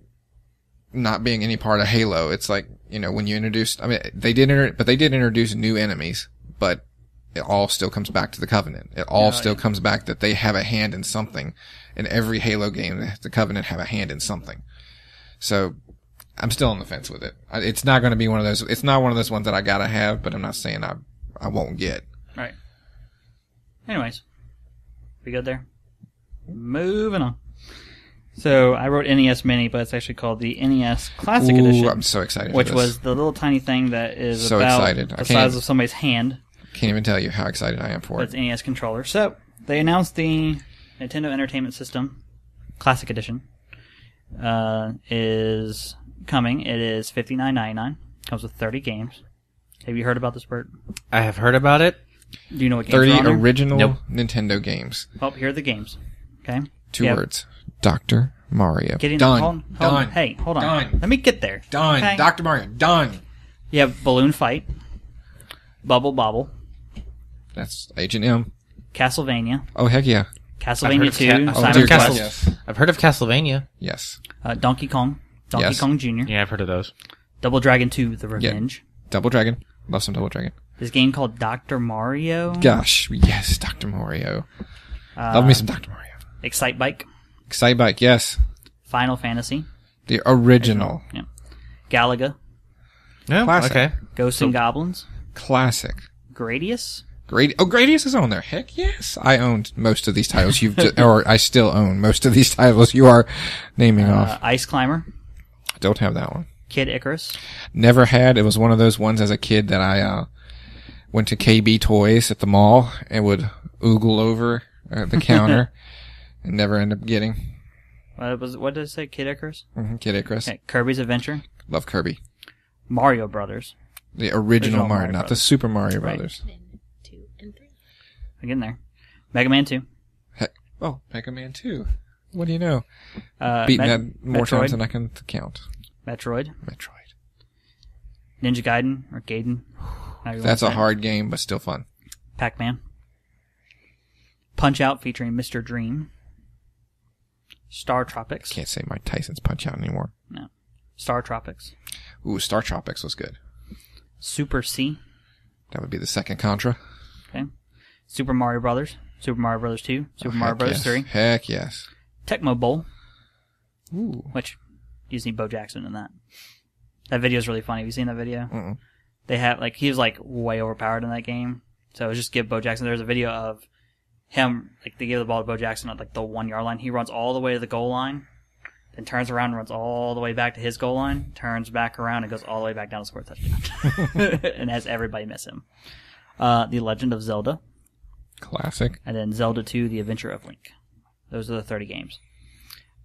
Speaker 3: not being any part of Halo. It's like, when you introduced, they did introduce new enemies, but it all still comes back to the Covenant. It all still comes back that they have a hand in something. In every Halo game, the Covenant have a hand in something. So, I'm still on the fence with it. It's not going to be one of those. It's not one of those ones that I gotta have, but I'm not saying I won't get.
Speaker 1: Right. Anyways, we good there? Moving on. So I wrote NES Mini, but it's actually called the NES Classic Edition.
Speaker 3: I'm so excited.
Speaker 1: Which
Speaker 3: for this.
Speaker 1: was the little tiny thing that is
Speaker 3: So
Speaker 1: about
Speaker 3: excited.
Speaker 1: the size of somebody's hand.
Speaker 3: Can't even tell you how excited I am for
Speaker 1: But
Speaker 3: it.
Speaker 1: it's an NES controller. So they announced the Nintendo Entertainment System Classic Edition is coming. It is $59.99. Comes with 30 games. Have you heard about this, Bert?
Speaker 2: I have heard about it.
Speaker 1: Do you know what games
Speaker 3: 30
Speaker 1: are on there?
Speaker 3: original
Speaker 2: Nope.
Speaker 3: Nintendo games.
Speaker 1: Well, here are the games. Okay?
Speaker 3: 2
Speaker 1: Yeah.
Speaker 3: words. Dr. Mario.
Speaker 1: Get in.
Speaker 3: Done.
Speaker 1: Hold on.
Speaker 3: Done.
Speaker 1: Hey, hold on.
Speaker 3: Done.
Speaker 1: Let me get there.
Speaker 3: Done.
Speaker 1: Okay?
Speaker 3: Dr. Mario. Done.
Speaker 1: You have Balloon Fight, Bubble Bobble,
Speaker 3: That's Agent M.
Speaker 1: Castlevania,
Speaker 3: Oh, heck yeah.
Speaker 1: Castlevania 2,
Speaker 2: Ca-
Speaker 3: Oh,
Speaker 1: Simon's
Speaker 3: dear God,
Speaker 1: Quest,
Speaker 3: yes.
Speaker 2: I've heard of Castlevania.
Speaker 3: Yes.
Speaker 1: Donkey Kong, Donkey
Speaker 3: Yes.
Speaker 1: Kong Jr.,
Speaker 2: Yeah, I've heard of those.
Speaker 1: Double Dragon 2, The Revenge.
Speaker 3: Double Dragon. Love some Double Dragon.
Speaker 1: This game called Dr. Mario.
Speaker 3: Gosh, yes, Dr. Mario. Love me some Dr. Mario.
Speaker 1: Excite Bike,
Speaker 3: Excitebike, yes.
Speaker 1: Final Fantasy,
Speaker 3: The original.
Speaker 1: yeah. Galaga,
Speaker 2: No,
Speaker 3: Classic.
Speaker 2: okay.
Speaker 1: Ghosts and Goblins,
Speaker 3: Classic.
Speaker 1: Gradius,
Speaker 3: Gradius is on there. Heck yes. I owned most of these titles or I still own most of these titles you are naming off.
Speaker 1: Ice Climber,
Speaker 3: I don't have that one.
Speaker 1: Kid Icarus,
Speaker 3: Never had. It was one of those ones as a kid that I, went to KB Toys at the mall and would oogle over the counter and never end up getting.
Speaker 1: what did it say? Kid Icarus?
Speaker 3: Kid Icarus.
Speaker 1: Okay, Kirby's Adventure,
Speaker 3: Love Kirby.
Speaker 1: Mario Brothers.
Speaker 3: The original Mario,
Speaker 1: Mario
Speaker 3: not the
Speaker 1: Brothers.
Speaker 3: Super Mario
Speaker 1: Right.
Speaker 3: Brothers.
Speaker 4: 1, 2, and 3.
Speaker 1: I'm getting there. Mega Man 2.
Speaker 3: Oh, Mega Man 2. What do you know?
Speaker 1: Uh,
Speaker 3: Beaten
Speaker 1: Met-
Speaker 3: that more
Speaker 1: Metroid.
Speaker 3: times than I can count.
Speaker 1: Metroid.
Speaker 3: Metroid.
Speaker 1: Ninja Gaiden, or Gaiden. however you
Speaker 3: That's a
Speaker 1: want to say it.
Speaker 3: hard game, but still fun.
Speaker 1: Pac-Man. Punch-Out featuring Mr. Dream. Star Tropics.
Speaker 3: Can't say Mike Tyson's Punch Out anymore.
Speaker 1: No. Star Tropics.
Speaker 3: Ooh, Star Tropics was good.
Speaker 1: Super C.
Speaker 3: That would be the second Contra.
Speaker 1: Okay. Super Mario Brothers. Super Mario Brothers 2. Super Mario
Speaker 3: Heck
Speaker 1: Brothers
Speaker 3: yes.
Speaker 1: 3.
Speaker 3: Heck yes.
Speaker 1: Tecmo Bowl,
Speaker 3: Ooh.
Speaker 1: which you see Bo Jackson in that. That video is really funny. Have you seen that video?
Speaker 3: Mm-mm.
Speaker 1: They have, he was way overpowered in that game. So it was just give Bo Jackson. There's a video of him, they give the ball to Bo Jackson at the 1 yard line. He runs all the way to the goal line, then turns around and runs all the way back to his goal line, turns back around and goes all the way back down to score a touchdown. And has everybody miss him. The Legend of Zelda,
Speaker 3: Classic.
Speaker 1: and then Zelda 2, The Adventure of Link. Those are the 30 games.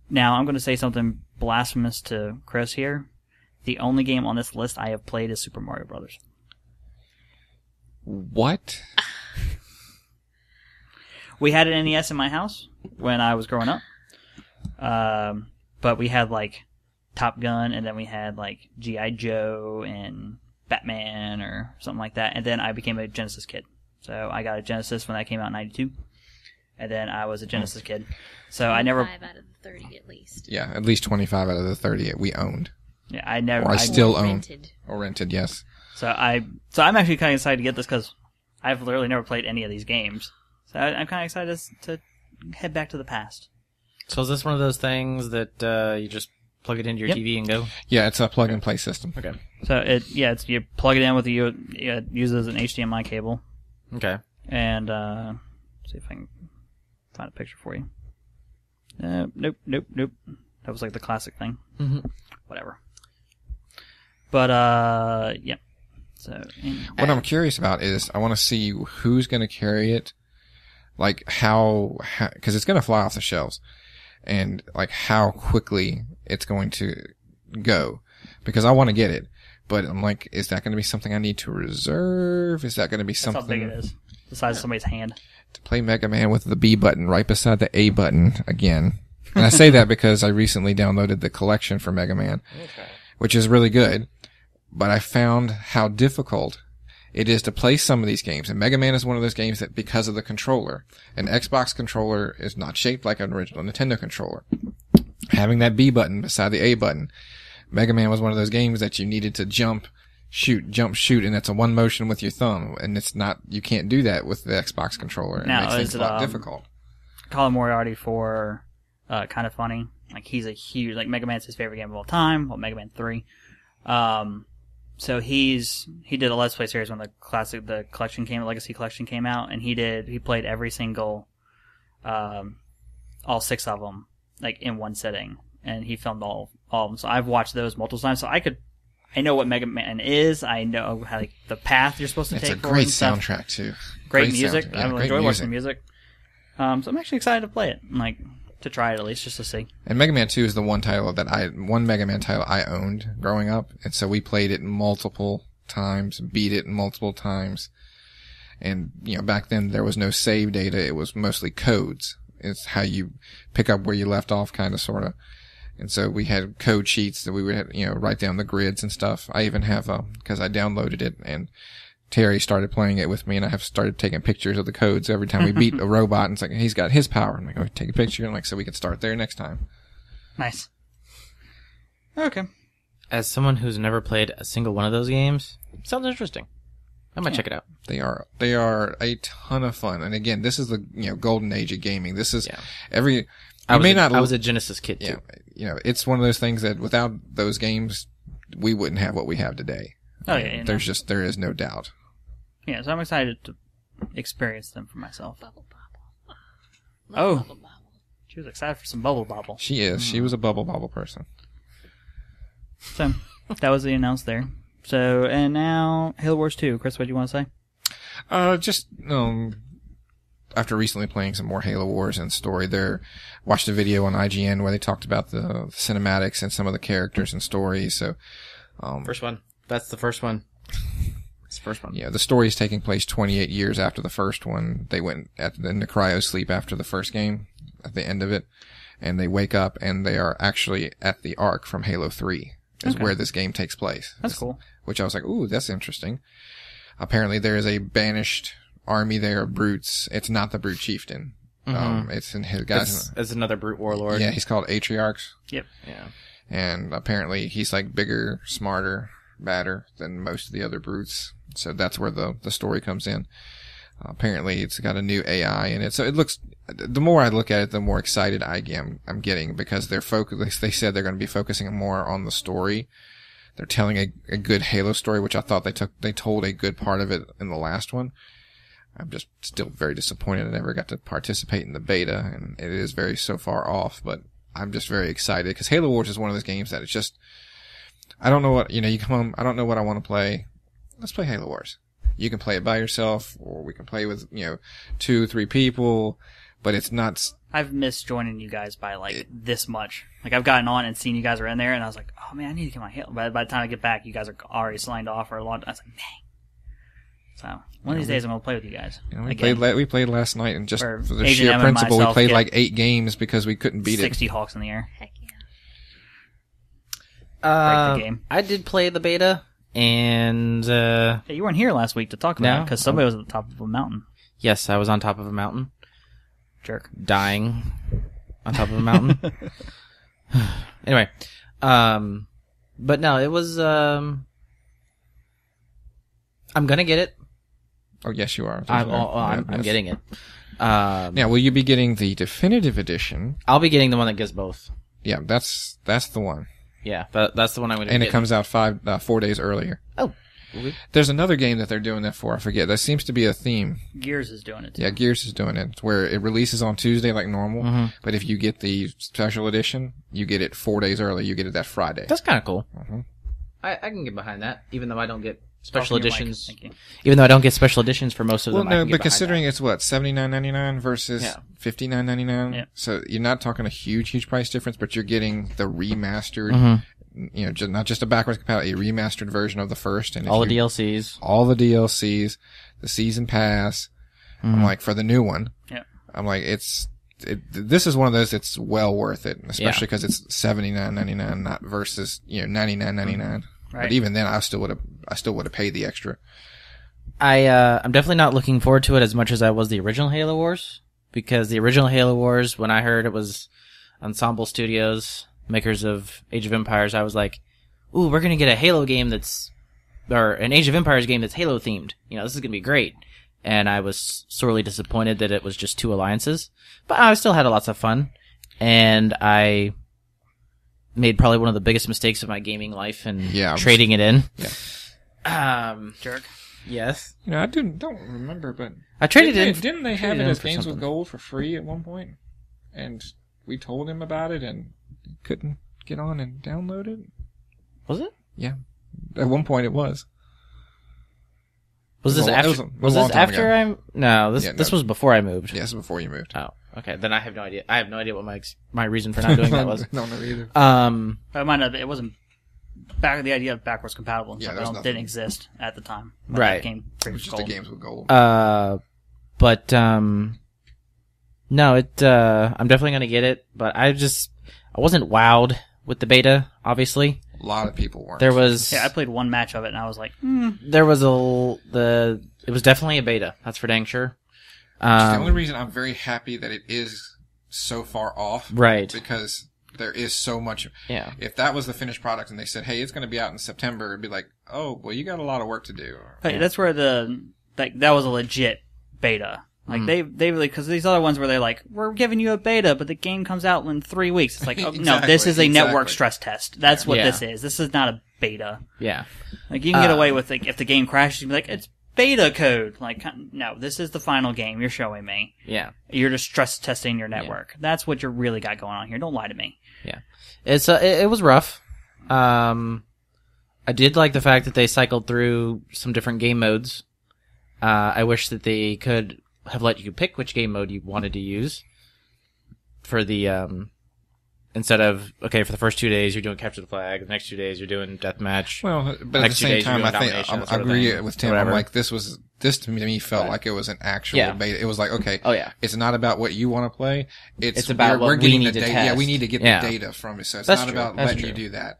Speaker 1: Now, I'm going to say something blasphemous to Chris here. The only game on this list I have played is Super Mario Brothers.
Speaker 3: What?
Speaker 1: We had an NES in my house when I was growing up. But we had, Top Gun, and then we had, G.I. Joe and Batman or something like that. And then I became a Genesis kid. So I got a Genesis when that came out in 92. And then I was a Genesis kid. So I never...
Speaker 4: 5 out of the 30 at least.
Speaker 3: Yeah, at least 25 out of the 30 we owned.
Speaker 1: Yeah, I never...
Speaker 3: Or I still own.
Speaker 4: Rented.
Speaker 3: Or rented, yes.
Speaker 1: So I'm actually kind of excited to get this because I've literally never played any of these games. So I'm kind of excited to head back to the past.
Speaker 2: So is this one of those things that you just plug it into your
Speaker 1: Yep.
Speaker 2: TV and go?
Speaker 3: Yeah, it's a plug-and-play system.
Speaker 2: Okay.
Speaker 1: So you plug it in with it uses an HDMI cable,
Speaker 2: Okay.
Speaker 1: and see if I can find a picture for you. Nope. That was like the classic thing.
Speaker 2: Mm-hmm.
Speaker 1: Whatever. But yeah. So
Speaker 3: what I'm curious about is I want to see who's going to carry it, like how because it's going to fly off the shelves, and like how quickly it's going to go, because I want to get it, but I'm like, is that going to be something I need to reserve? Is that going to be something?
Speaker 1: That's how big it is. The size of somebody's hand.
Speaker 3: To play Mega Man with the B button right beside the A button again. And I say that because I recently downloaded the collection for Mega Man, which is really good. But I found how difficult it is to play some of these games. And Mega Man is one of those games that, because of the controller, an Xbox controller is not shaped like an original Nintendo controller. Having that B button beside the A button, Mega Man was one of those games that you needed to jump, shoot, and it's a one motion with your thumb. And it's not, you can't do that with the Xbox controller. It makes things a lot difficult.
Speaker 1: Colin Moriarty for Kind of Funny. Like, he's a huge, like, Mega Man's his favorite game of all time. Well, Mega Man 3. So he did a Let's Play series when the Legacy Collection came out, and he played every single, all 6 of them, like, in one sitting, and he filmed all of them. So I've watched those multiple times, so I know what Mega Man is, I know how, like, the path you're supposed to take.
Speaker 3: It's a great soundtrack, too.
Speaker 1: Great music. I enjoy watching the music. So I'm actually excited to play it, like, to try it at least, just to see. And
Speaker 3: Mega Man 2 is the one Mega Man title I owned growing up, and so we played it multiple times, beat it multiple times, and, you know, back then there was no save data, it was mostly codes. It's how you pick up where you left off, kinda, sorta. And so we had code sheets that we would, you know, write down the grids and stuff. I even have, cause I downloaded it, and Terry started playing it with me, and I have started taking pictures of the codes every time we beat a robot, and it's like, he's got his power. I'm like, oh, take a picture, and like, so we can start there next time.
Speaker 1: Nice. Okay.
Speaker 2: As someone who's never played a single one of those games, sounds interesting. I might check it out.
Speaker 3: They are a ton of fun. And again, this is the, you know, golden age of gaming. This is I was a Genesis kid too. You know, it's one of those things that without those games, we wouldn't have what we have today.
Speaker 1: Oh yeah.
Speaker 3: There is no doubt.
Speaker 1: Yeah, so I'm excited to experience them for myself.
Speaker 4: Bubble bobble.
Speaker 1: Oh.
Speaker 4: Bubble bobble.
Speaker 1: She was excited for some Bubble Bobble.
Speaker 3: She is. She was a Bubble Bobble person.
Speaker 1: So, that was the announce there. So, and now, Halo Wars 2. Chris, what do you want to say?
Speaker 3: After recently playing some more Halo Wars and story, watched a video on IGN where they talked about the cinematics and some of the characters and stories. So,
Speaker 2: first one. That's the first one. It's the first one.
Speaker 3: Yeah, the story is taking place 28 years after the first one. They went into cryo sleep after the first game, at the end of it, and they wake up and they are actually at the Ark from Halo 3. Is where this game takes place.
Speaker 1: That's cool.
Speaker 3: Which I was like, ooh, that's interesting. Apparently there is a banished army there of brutes. It's not the brute chieftain.
Speaker 2: Mm-hmm.
Speaker 3: It's in his guys.
Speaker 2: It's another brute warlord.
Speaker 3: Yeah, he's called Atriarchs.
Speaker 1: Yep.
Speaker 2: Yeah.
Speaker 3: And apparently he's like bigger, smarter, badder than most of the other brutes. So that's where the story comes in. Apparently it's got a new AI in it. So it looks, the more I look at it, the more excited I'm getting, because they said they're going to be focusing more on the story. They're telling a good Halo story, which I thought they told a good part of it in the last one. I'm just still very disappointed I never got to participate in the beta, and it is very so far off, but I'm just very excited because Halo Wars is one of those games that it's just, I don't know what, you know, you come home, I don't know what I want to play. Let's play Halo Wars. You can play it by yourself, or we can play with, you know, 2-3 people, but it's not.
Speaker 1: I've missed joining you guys by like this much. Like I've gotten on and seen you guys are in there, and I was like, oh man, I need to get my Halo. By the time I get back, you guys are already signed off for a long time. I was like, dang. So one of these days I'm gonna play with you guys.
Speaker 3: You know, we played last night, and just for the
Speaker 1: Agent
Speaker 3: sheer
Speaker 1: M
Speaker 3: principle, we played like
Speaker 1: 8
Speaker 3: 8 games because we couldn't beat
Speaker 1: 60 Hawks in the air.
Speaker 4: Heck yeah.
Speaker 1: Break the game.
Speaker 2: I did play the beta, and
Speaker 1: Hey, you weren't here last week to talk about
Speaker 2: No.
Speaker 1: it because somebody was at the top of a mountain.
Speaker 2: yes, I was on top of a mountain,
Speaker 1: Jerk.
Speaker 2: dying on top of a mountain. Anyway, but no, it was. I'm gonna get it.
Speaker 3: Oh yes, you are.
Speaker 2: I'm getting it.
Speaker 3: Now, will you be getting the definitive edition?
Speaker 2: I'll be getting the one that gets both.
Speaker 3: Yeah, that's the one.
Speaker 2: Yeah, that's the one I'm going to.
Speaker 3: And
Speaker 2: be
Speaker 3: it comes out 4 days earlier.
Speaker 2: Oh,
Speaker 3: There's another game that they're doing that for. I forget. That seems to be a theme.
Speaker 1: Gears is doing it too.
Speaker 3: Yeah, Gears is doing it. Where it releases on Tuesday like normal,
Speaker 2: Mm-hmm.
Speaker 3: but if you get the special edition, you get it 4 days early. You get it that Friday.
Speaker 2: That's kind of cool.
Speaker 3: Mhm.
Speaker 2: I can get behind that, even though I don't get special
Speaker 1: Talk to your mic.
Speaker 2: editions.
Speaker 1: Thank you.
Speaker 2: Even though I don't get special editions for most of
Speaker 3: Well,
Speaker 2: them. I
Speaker 3: no,
Speaker 2: can get
Speaker 3: but
Speaker 2: behind
Speaker 3: considering it's what, $79.99 versus
Speaker 2: Yeah.
Speaker 3: $59.99,
Speaker 1: Yeah.
Speaker 3: so you're not talking a huge price difference, but you're getting the remastered,
Speaker 2: Mhm.
Speaker 3: not just a backwards compatible, a remastered version of the first, and if
Speaker 2: all the
Speaker 3: you-
Speaker 2: DLCs.
Speaker 3: all the DLCs, the season pass. I'm like, for the new one,
Speaker 1: Yeah.
Speaker 3: I'm like, this is one of those that's well worth it, especially because it's $79.99, not versus $99.99.
Speaker 1: Right.
Speaker 3: But even then, I still would have paid the extra.
Speaker 2: I'm definitely not looking forward to it as much as I was the original Halo Wars, because the original Halo Wars, when I heard it was Ensemble Studios, makers of Age of Empires, I was like, ooh, we're gonna get a Halo game or an Age of Empires game that's Halo themed. This is gonna be great. And I was sorely disappointed that it was just 2 alliances, but I still had lots of fun, and I made probably one of the biggest mistakes of my gaming life in trading it in.
Speaker 3: Yeah.
Speaker 1: Jerk.
Speaker 2: Yes.
Speaker 3: I don't remember, but
Speaker 2: I traded it in.
Speaker 3: Didn't they have
Speaker 2: traded
Speaker 3: it
Speaker 2: in
Speaker 3: as
Speaker 2: for
Speaker 3: Games
Speaker 2: something.
Speaker 3: with Gold for free at one point? And we told him about it and couldn't get on and download it?
Speaker 2: Was it?
Speaker 3: Yeah. At one point it was.
Speaker 2: Was
Speaker 3: It
Speaker 2: this
Speaker 3: was a-
Speaker 2: after?
Speaker 3: it was a
Speaker 2: Was
Speaker 3: long
Speaker 2: this
Speaker 3: time
Speaker 2: after
Speaker 3: ago.
Speaker 2: No, this
Speaker 3: Yeah,
Speaker 2: this
Speaker 3: no.
Speaker 2: was before I moved.
Speaker 3: Yes, before you moved.
Speaker 2: Oh, okay. Then I have no idea. I have no idea what my reason for not doing that was.
Speaker 3: No, no, either.
Speaker 1: But it might not. It wasn't. The idea of backwards compatible and
Speaker 3: Yeah,
Speaker 1: stuff
Speaker 3: there's
Speaker 1: didn't
Speaker 3: nothing.
Speaker 1: exist at the time. when
Speaker 2: Right.
Speaker 1: It came
Speaker 3: It was just the Games with Gold.
Speaker 2: But no, I'm definitely gonna get it. But I wasn't wowed with the beta. Obviously,
Speaker 3: A lot of people weren't.
Speaker 2: there was
Speaker 1: Yeah, I played one match of it and I was like,
Speaker 2: there was it was definitely a beta. That's for dang sure.
Speaker 3: the only reason I'm very happy that it is so far off.
Speaker 2: Right.
Speaker 3: Because there is so much.
Speaker 2: Yeah.
Speaker 3: If that was the finished product and they said, hey, it's going to be out in September, it'd be like, oh, well, you got a lot of work to do.
Speaker 1: But that's where that was a legit beta. Like they really, because these other ones where they're like, we're giving you a beta, but the game comes out in 3 weeks. It's like, oh, no, this is a network stress test. That's what
Speaker 2: Yeah.
Speaker 1: this is. This is not a beta.
Speaker 2: Yeah.
Speaker 1: Like you can get away with if the game crashes, you can be like, it's beta code. Like, no, this is the final game you're showing me.
Speaker 2: Yeah.
Speaker 1: You're just stress testing your network. That's what you really got going on here. Don't lie to me.
Speaker 2: Yeah. It was rough. I did like the fact that they cycled through some different game modes. I wish that they could have let you pick which game mode you wanted to use for the instead of for the first 2 days you're doing capture the flag, the next 2 days you're doing deathmatch.
Speaker 3: Well, but at the
Speaker 2: Next 2
Speaker 3: same
Speaker 2: days you're
Speaker 3: time,
Speaker 2: doing
Speaker 3: I think
Speaker 2: domination, that
Speaker 3: I
Speaker 2: sort of
Speaker 3: agree
Speaker 2: thing,
Speaker 3: with Tim.
Speaker 2: whatever.
Speaker 3: I'm like, this to me felt like it was an actual
Speaker 2: Yeah.
Speaker 3: beta. It was like, okay,
Speaker 2: Oh, yeah.
Speaker 3: it's not about what you want to play.
Speaker 2: It's about what
Speaker 3: we're
Speaker 2: we
Speaker 3: getting
Speaker 2: need
Speaker 3: the
Speaker 2: to
Speaker 3: data.
Speaker 2: test.
Speaker 3: Yeah, we need to get
Speaker 2: Yeah.
Speaker 3: the data from it. So it's
Speaker 2: That's
Speaker 3: not
Speaker 2: true.
Speaker 3: about
Speaker 2: That's
Speaker 3: letting you
Speaker 2: true.
Speaker 3: do that.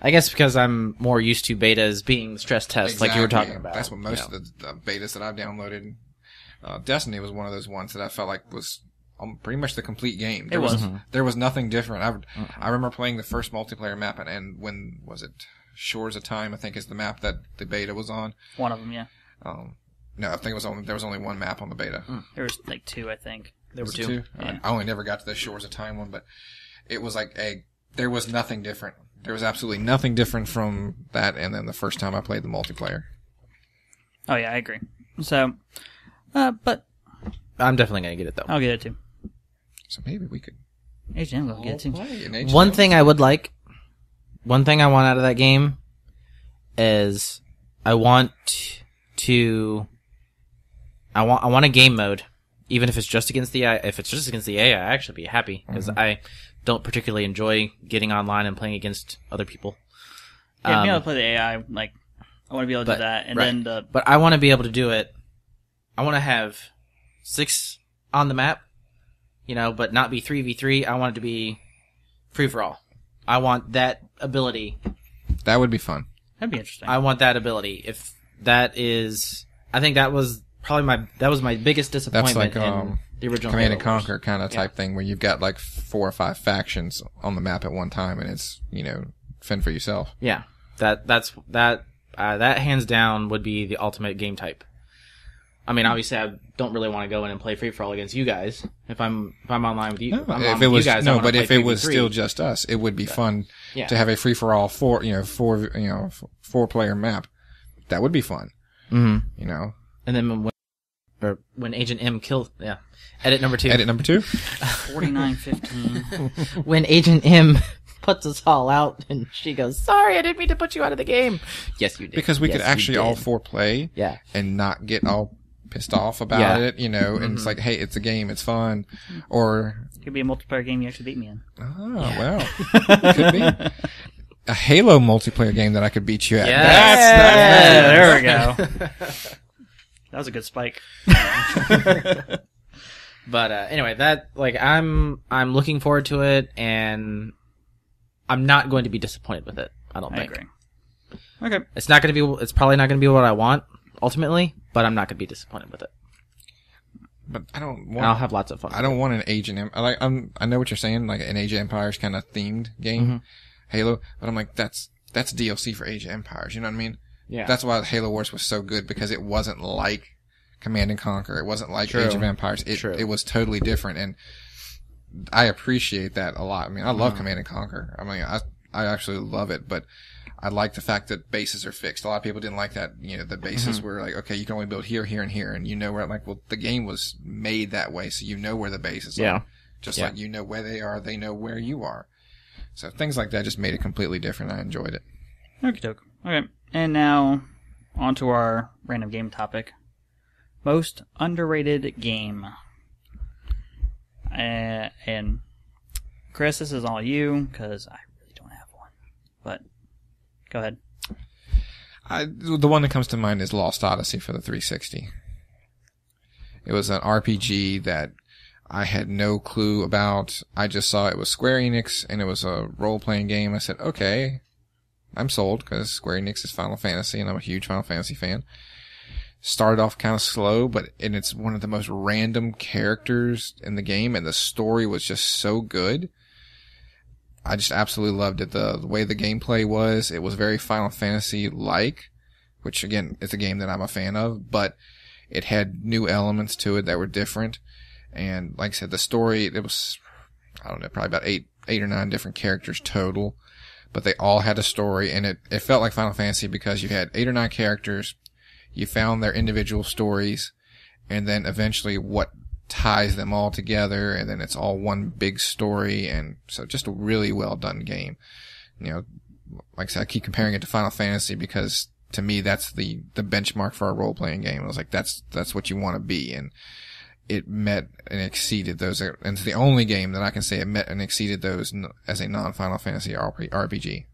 Speaker 2: I guess because I'm more used to betas being the stress test, like you were talking about.
Speaker 3: That's what most of the betas that I've downloaded. Destiny was one of those ones that I felt like was pretty much the complete game. There
Speaker 1: was.
Speaker 3: There was nothing different. I remember playing the first multiplayer map, and when was it? Shores of Time, I think, is the map that the beta was on.
Speaker 1: One of them, yeah.
Speaker 3: No, I think there was only one map on the beta.
Speaker 1: There was like 2, I think.
Speaker 2: There were
Speaker 3: Was it
Speaker 2: two.
Speaker 1: Yeah.
Speaker 3: I only never got to the Shores of Time one, but it was like there was nothing different. There was absolutely nothing different from that, and then the first time I played the multiplayer.
Speaker 1: Oh yeah, I agree. So, but
Speaker 2: I'm definitely gonna get it though.
Speaker 1: I'll get it too.
Speaker 3: So maybe we could
Speaker 1: H&M will get it too.
Speaker 3: play an H&M.
Speaker 2: One thing I would like, one thing I want out of that game is I want a game mode, even if it's just against the AI. If it's just against the AI, I actually be happy because I don't particularly enjoy getting online and playing against other people.
Speaker 1: Yeah, being able to play the AI, like I want to be able to do that, and
Speaker 2: right.
Speaker 1: then
Speaker 2: But I want to be able to do it. I want to have 6 on the map, but not be 3v3. I want it to be free for all. I want that ability.
Speaker 3: That would be fun.
Speaker 1: that'd be interesting.
Speaker 2: I want that ability. If that is, I think that was probably my biggest disappointment
Speaker 3: That's like
Speaker 2: in the original
Speaker 3: Command
Speaker 2: Halo
Speaker 3: and Conquer
Speaker 2: Wars.
Speaker 3: kind of type thing where you've got like 4 or 5 factions on the map at one time, and it's fend for yourself.
Speaker 2: Yeah, that hands down would be the ultimate game type. I mean, obviously, I don't really want to go in and play free for all against you guys. If I'm online with you,
Speaker 3: No,
Speaker 2: if I'm
Speaker 3: if
Speaker 2: on
Speaker 3: it
Speaker 2: with
Speaker 3: was
Speaker 2: you guys, I wanna
Speaker 3: but
Speaker 2: play
Speaker 3: if it was
Speaker 2: 3v3.
Speaker 3: still just us, it would be fun
Speaker 2: Yeah.
Speaker 3: to have a free for all 4 player map. that would be fun.
Speaker 2: Mm-hmm.
Speaker 3: You know?
Speaker 2: And then when Agent M kills... Yeah. Edit number 2.
Speaker 3: Edit number 2?
Speaker 1: 4915.
Speaker 2: When Agent M puts us all out and she goes, sorry, I didn't mean to put you out of the game. Yes, you did.
Speaker 3: Because we
Speaker 2: Yes,
Speaker 3: could actually
Speaker 2: you
Speaker 3: all
Speaker 2: did.
Speaker 3: 4 play and not get all pissed off about
Speaker 2: Yeah.
Speaker 3: it, you know, and it's like, hey, it's a game, it's fun. Or...
Speaker 1: It could be a multiplayer game you actually beat me in.
Speaker 3: Oh, well. Could be. A Halo multiplayer game that I could beat you at.
Speaker 2: Yes.
Speaker 1: There we go. That was a good spike.
Speaker 2: But anyway, that I'm looking forward to it, and I'm not going to be disappointed with it. I don't
Speaker 1: I
Speaker 2: think.
Speaker 1: agree. Okay.
Speaker 2: It's probably not going to be what I want ultimately, but I'm not going to be disappointed with it.
Speaker 3: But I don't
Speaker 2: And
Speaker 3: want...
Speaker 2: I'll have lots of fun.
Speaker 3: I don't want an Age of I know what you're saying, like an Age of Empires kind of themed game, Halo. But I'm like, that's DLC for Age of Empires. You know what I mean?
Speaker 2: Yeah.
Speaker 3: That's why Halo Wars was so good, because it wasn't like Command and Conquer. It wasn't like Age of Empires. It was totally different, and I appreciate that a lot. I mean, I love Command and Conquer. I mean, I actually love it, but I like the fact that bases are fixed. A lot of people didn't like that. You know, the bases were like, okay, you can only build here, here, and here, and you know where. Like, well, the game was made that way, so you know where the bases are. Just like you know where they are, they know where you are. So things like that just made it completely different. I enjoyed it.
Speaker 1: Okie doke. Okay. And now, on to our random game topic. Most underrated game. And Chris, this is all you, because I really don't have one. But, go ahead.
Speaker 3: The one that comes to mind is Lost Odyssey for the 360. It was an RPG that I had no clue about. I just saw it was Square Enix, and it was a role-playing game. I said, okay, I'm sold, because Square Enix is Final Fantasy, and I'm a huge Final Fantasy fan. Started off kind of slow, but it's one of the most random characters in the game, and the story was just so good. I just absolutely loved it. The way the gameplay was, it was very Final Fantasy-like, which, again, is a game that I'm a fan of, but it had new elements to it that were different. And like I said, the story, it was, I don't know, probably about eight or nine different characters total, but they all had a story, and it felt like Final Fantasy because you had 8 or 9 characters, you found their individual stories, and then eventually what ties them all together, and then it's all one big story, and so just a really well done game. You know, like I said, I keep comparing it to Final Fantasy because to me that's the benchmark for a role playing game. I was like, that's what you want to be, and it met and exceeded those, and it's the only game that I can say it met and exceeded those as a non-Final Fantasy RPG.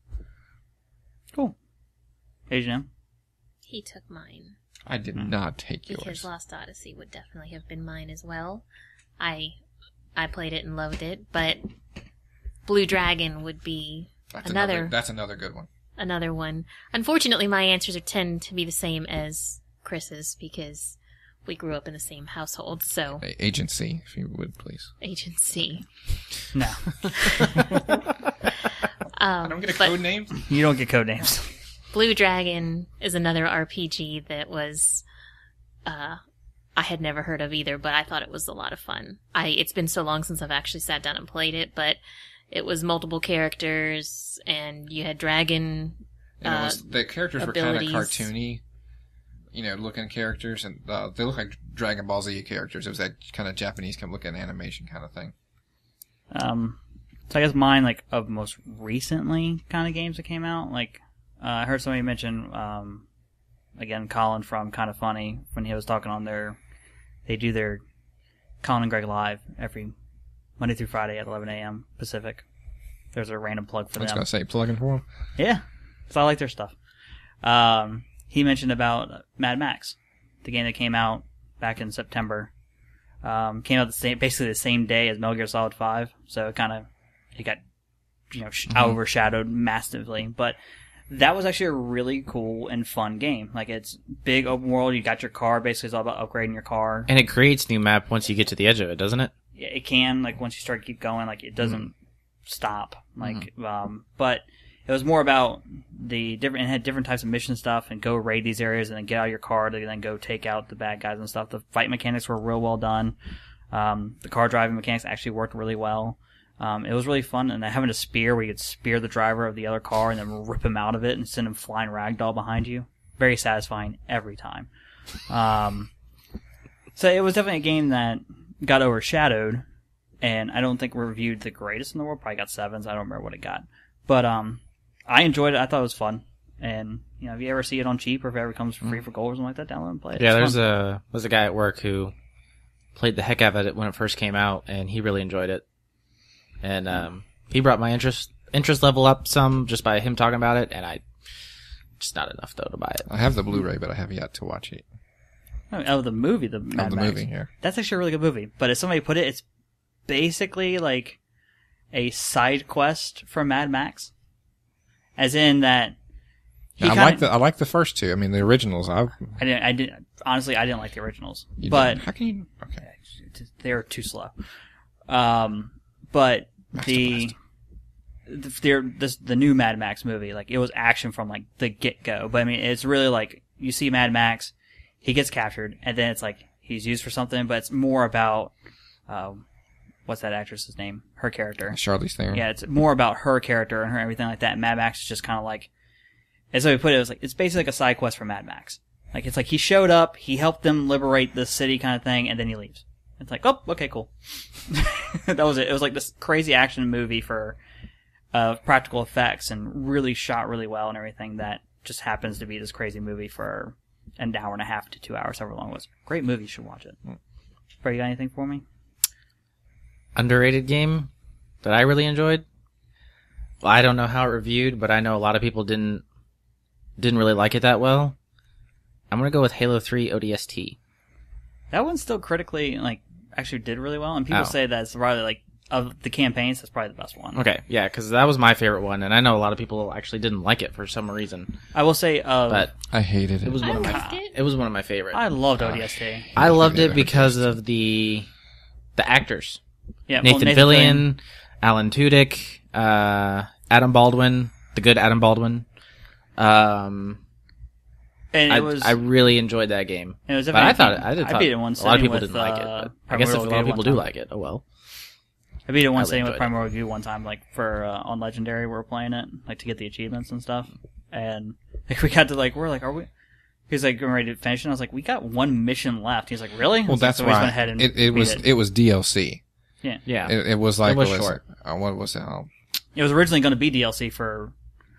Speaker 1: Cool. H&M?
Speaker 4: He took mine.
Speaker 3: I did not take
Speaker 4: Because
Speaker 3: yours.
Speaker 4: Lost Odyssey would definitely have been mine as well. I played it and loved it, but Blue Dragon would be
Speaker 3: That's
Speaker 4: another
Speaker 3: good one.
Speaker 4: another one. Unfortunately, my answers tend to be the same as Chris's because we grew up in the same household, so...
Speaker 3: Agency, if you would, please.
Speaker 4: Agency.
Speaker 1: No.
Speaker 3: I don't get a code name?
Speaker 1: You don't get code names.
Speaker 4: Blue Dragon is another RPG that was... I had never heard of either, but I thought it was a lot of fun. It's been so long since I've actually sat down and played it, but it was multiple characters, and you had dragon...
Speaker 3: the characters
Speaker 4: abilities.
Speaker 3: were kind of cartoony, looking characters, and they look like Dragon Ball Z characters. It was that kind of Japanese looking animation kind of thing.
Speaker 1: So I guess mine, of most recently kind of games that came out, I heard somebody mention, again, Colin from Kind of Funny, when he was talking on they do their Colin and Greg Live every Monday through Friday at 11 a.m. Pacific. There's a random plug for them.
Speaker 3: I was going to say, plugging for them.
Speaker 1: Yeah, so I like their stuff. He mentioned about Mad Max, the game that came out back in September. Came out basically the same day as Metal Gear Solid 5, so it got overshadowed massively. But that was actually a really cool and fun game. It's big open world. You got your car. Basically, it's all about upgrading your car.
Speaker 2: And it creates new map once you get to the edge of it, doesn't it?
Speaker 1: Yeah, it can. Once you keep going, it doesn't stop. But it was more about it had different types of mission stuff, and go raid these areas, and then get out of your car to then go take out the bad guys and stuff. The fight mechanics were real well done. The car driving mechanics actually worked really well. It was really fun, and having a spear where you could spear the driver of the other car and then rip him out of it and send him flying ragdoll behind you. very satisfying every time. So it was definitely a game that got overshadowed, and I don't think reviewed the greatest in the world. Probably got 7s. I don't remember what it got. But I enjoyed it. I thought it was fun. And, you know, if you ever see it on cheap or if it ever comes for free for gold or something like that, download and play it.
Speaker 2: Yeah,
Speaker 1: It's
Speaker 2: there's a guy at work who played the heck out of it when it first came out, and he really enjoyed it. And he brought my interest level up some just by him talking about it, and I just not enough though to buy it.
Speaker 3: I have the Blu-ray, but I have yet to watch it.
Speaker 1: Oh, the movie, the Mad
Speaker 3: the
Speaker 1: Max.
Speaker 3: movie, yeah.
Speaker 1: That's actually a really good movie. But as somebody put it, it's basically like a side quest from Mad Max. As in that...
Speaker 3: I like the first two. I mean, the originals.
Speaker 1: Honestly, I didn't like the originals.
Speaker 3: How can you? Okay.
Speaker 1: They were too slow. But the new Mad Max movie, like, it was action from like the get-go. But I mean, it's really like, you see Mad Max, he gets captured, and then it's like he's used for something, but it's more about what's that actress's name? Her character.
Speaker 3: Charlize Theron.
Speaker 1: Yeah, it's more about her character and her everything like that. And Mad Max is just kind of like, as we put it, was like, it's basically like a side quest for Mad Max. Like, it's like he showed up, he helped them liberate the city kind of thing, and then he leaves. It's like, oh, okay, cool. That was it. It was like this crazy action movie for practical effects and really shot really well and everything that just happens to be this crazy movie for an hour and a half to 2 hours, however long it was. Great movie, you should watch it. Fred, you got anything for me?
Speaker 2: Underrated game that I really enjoyed? Well, I don't know how it reviewed, but I know a lot of people didn't really like it that well. I'm going to go with Halo 3 ODST.
Speaker 1: That one's still critically, like, actually did really well, and people say that's probably, like, of the campaigns, that's probably the best one.
Speaker 2: Okay, yeah, because that was my favorite one, and I know a lot of people actually didn't like it for some reason.
Speaker 1: I will say,
Speaker 2: but
Speaker 3: I hated it.
Speaker 2: It was one of my favorites.
Speaker 1: I loved ODST.
Speaker 2: I loved it because of the actors.
Speaker 1: Yeah,
Speaker 2: Nathan Fillion, Alan Tudyk, Adam Baldwin, the good Adam Baldwin.
Speaker 1: And
Speaker 2: I really enjoyed that game.
Speaker 1: It was
Speaker 2: but I
Speaker 1: beat it in one
Speaker 2: a lot of
Speaker 1: sitting
Speaker 2: people
Speaker 1: with,
Speaker 2: didn't like it. But I guess a lot of people do like it. Oh well.
Speaker 1: I beat it one sitting with Primordial View one time, like for on Legendary. We were playing it, like to get the achievements and stuff. And like, we got to like, we're like, are we? He's like, getting ready to finish, and I was like, we got one mission left. He's like, really?
Speaker 3: Well, that's
Speaker 1: so
Speaker 3: why
Speaker 1: we went ahead and
Speaker 3: it was DLC.
Speaker 1: Yeah,
Speaker 2: yeah.
Speaker 3: It was like
Speaker 2: it was short.
Speaker 3: What was it?
Speaker 1: It was originally going to be DLC for.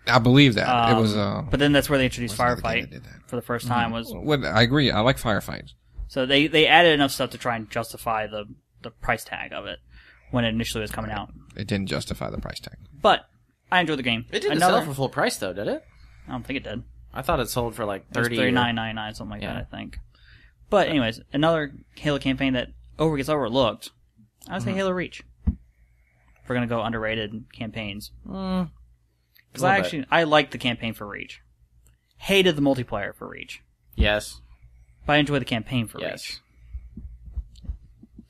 Speaker 3: I believe that it was.
Speaker 1: But then that's where they introduced Firefight for the first time. Was
Speaker 3: I agree. I like Firefight.
Speaker 1: So they added enough stuff to try and justify the price tag of it when it initially was coming out.
Speaker 3: It didn't justify the price tag.
Speaker 1: But I enjoyed the game.
Speaker 2: It didn't sell for full price though, did it?
Speaker 1: I don't think it did.
Speaker 2: I thought it sold for like
Speaker 1: $39.99, something like that, I think. But anyways, another Halo campaign that gets overlooked. I would say Halo Reach. If we're gonna go underrated campaigns. Because I liked the campaign for Reach. Hated the multiplayer for Reach.
Speaker 2: Yes.
Speaker 1: But I enjoyed the campaign for Reach.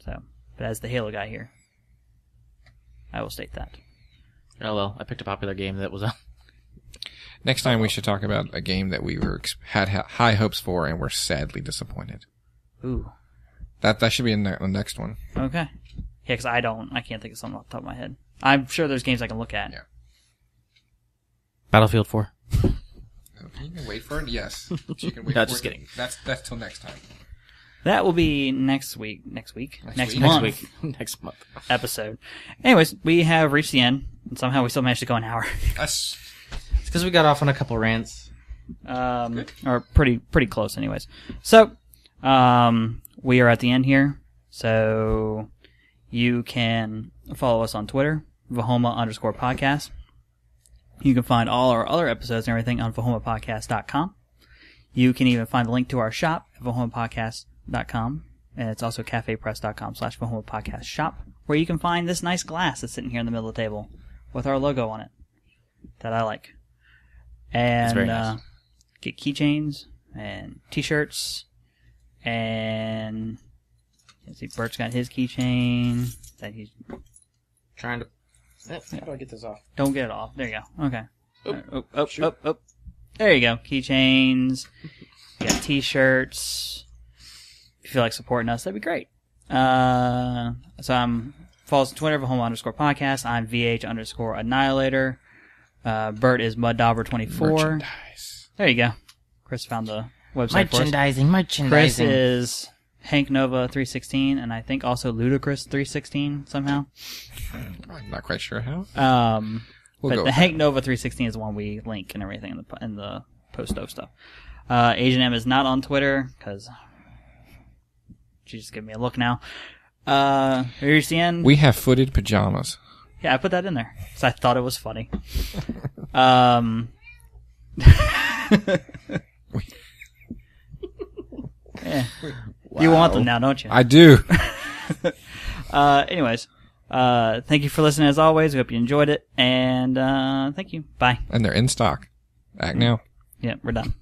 Speaker 1: So, but as the Halo guy here, I will state that.
Speaker 2: Oh well, I picked a popular game that was on.
Speaker 3: Next time we should talk about a game that we had high hopes for and were sadly disappointed.
Speaker 1: Ooh.
Speaker 3: That should be in the next one.
Speaker 1: Okay. Yeah, because I can't think of something off the top of my head. I'm sure there's games I can look at.
Speaker 3: Yeah.
Speaker 2: Battlefield 4.
Speaker 3: You can wait for it? Yes. You can wait
Speaker 2: No,
Speaker 3: for
Speaker 2: just
Speaker 3: it.
Speaker 2: kidding.
Speaker 3: That's till next time.
Speaker 1: That will be next week. Next month episode. Anyways, we have reached the end, and somehow we still managed to go an hour.
Speaker 2: It's because we got off on a couple rants.
Speaker 1: Or pretty close, anyways. So, we are at the end here. So, you can follow us on Twitter, VAHOMA_podcast. You can find all our other episodes and everything on VAHOMAPodcast.com. You can even find the link to our shop at VAHOMAPodcast.com. And it's also cafepress.com/VAHOMAPodcast shop, where you can find this nice glass that's sitting here in the middle of the table with our logo on it that I like. And
Speaker 2: very nice.
Speaker 1: Get keychains and t-shirts. And let's see, Bert's got his keychain that he's
Speaker 2: Trying to... How do I get this off?
Speaker 1: Don't get it off. There you go. Okay. Oh. There you go. Keychains. You got t-shirts. If you feel like supporting us, that'd be great. So I'm follow us on Twitter, VAHOMA_podcast. I'm VH_Annihilator. Bert is MudDauber24.
Speaker 3: Merchandise.
Speaker 1: There you go. Chris found the website for us.
Speaker 2: Merchandising.
Speaker 1: Chris is Hank Nova 316, and I think also Ludacris 316 somehow.
Speaker 3: I'm not quite sure how.
Speaker 1: But the Hank Nova 316 is the one we link and everything in the post-of stuff. Agent M is not on Twitter because she just gave me a look now.
Speaker 3: We have footed pajamas.
Speaker 1: Yeah, I put that in there because I thought it was funny. Yeah. Wow. You want them now, don't you?
Speaker 3: I do.
Speaker 1: Anyways, thank you for listening as always. We hope you enjoyed it, and thank you. Bye.
Speaker 3: And they're in stock. Act now.
Speaker 1: Yeah, we're done.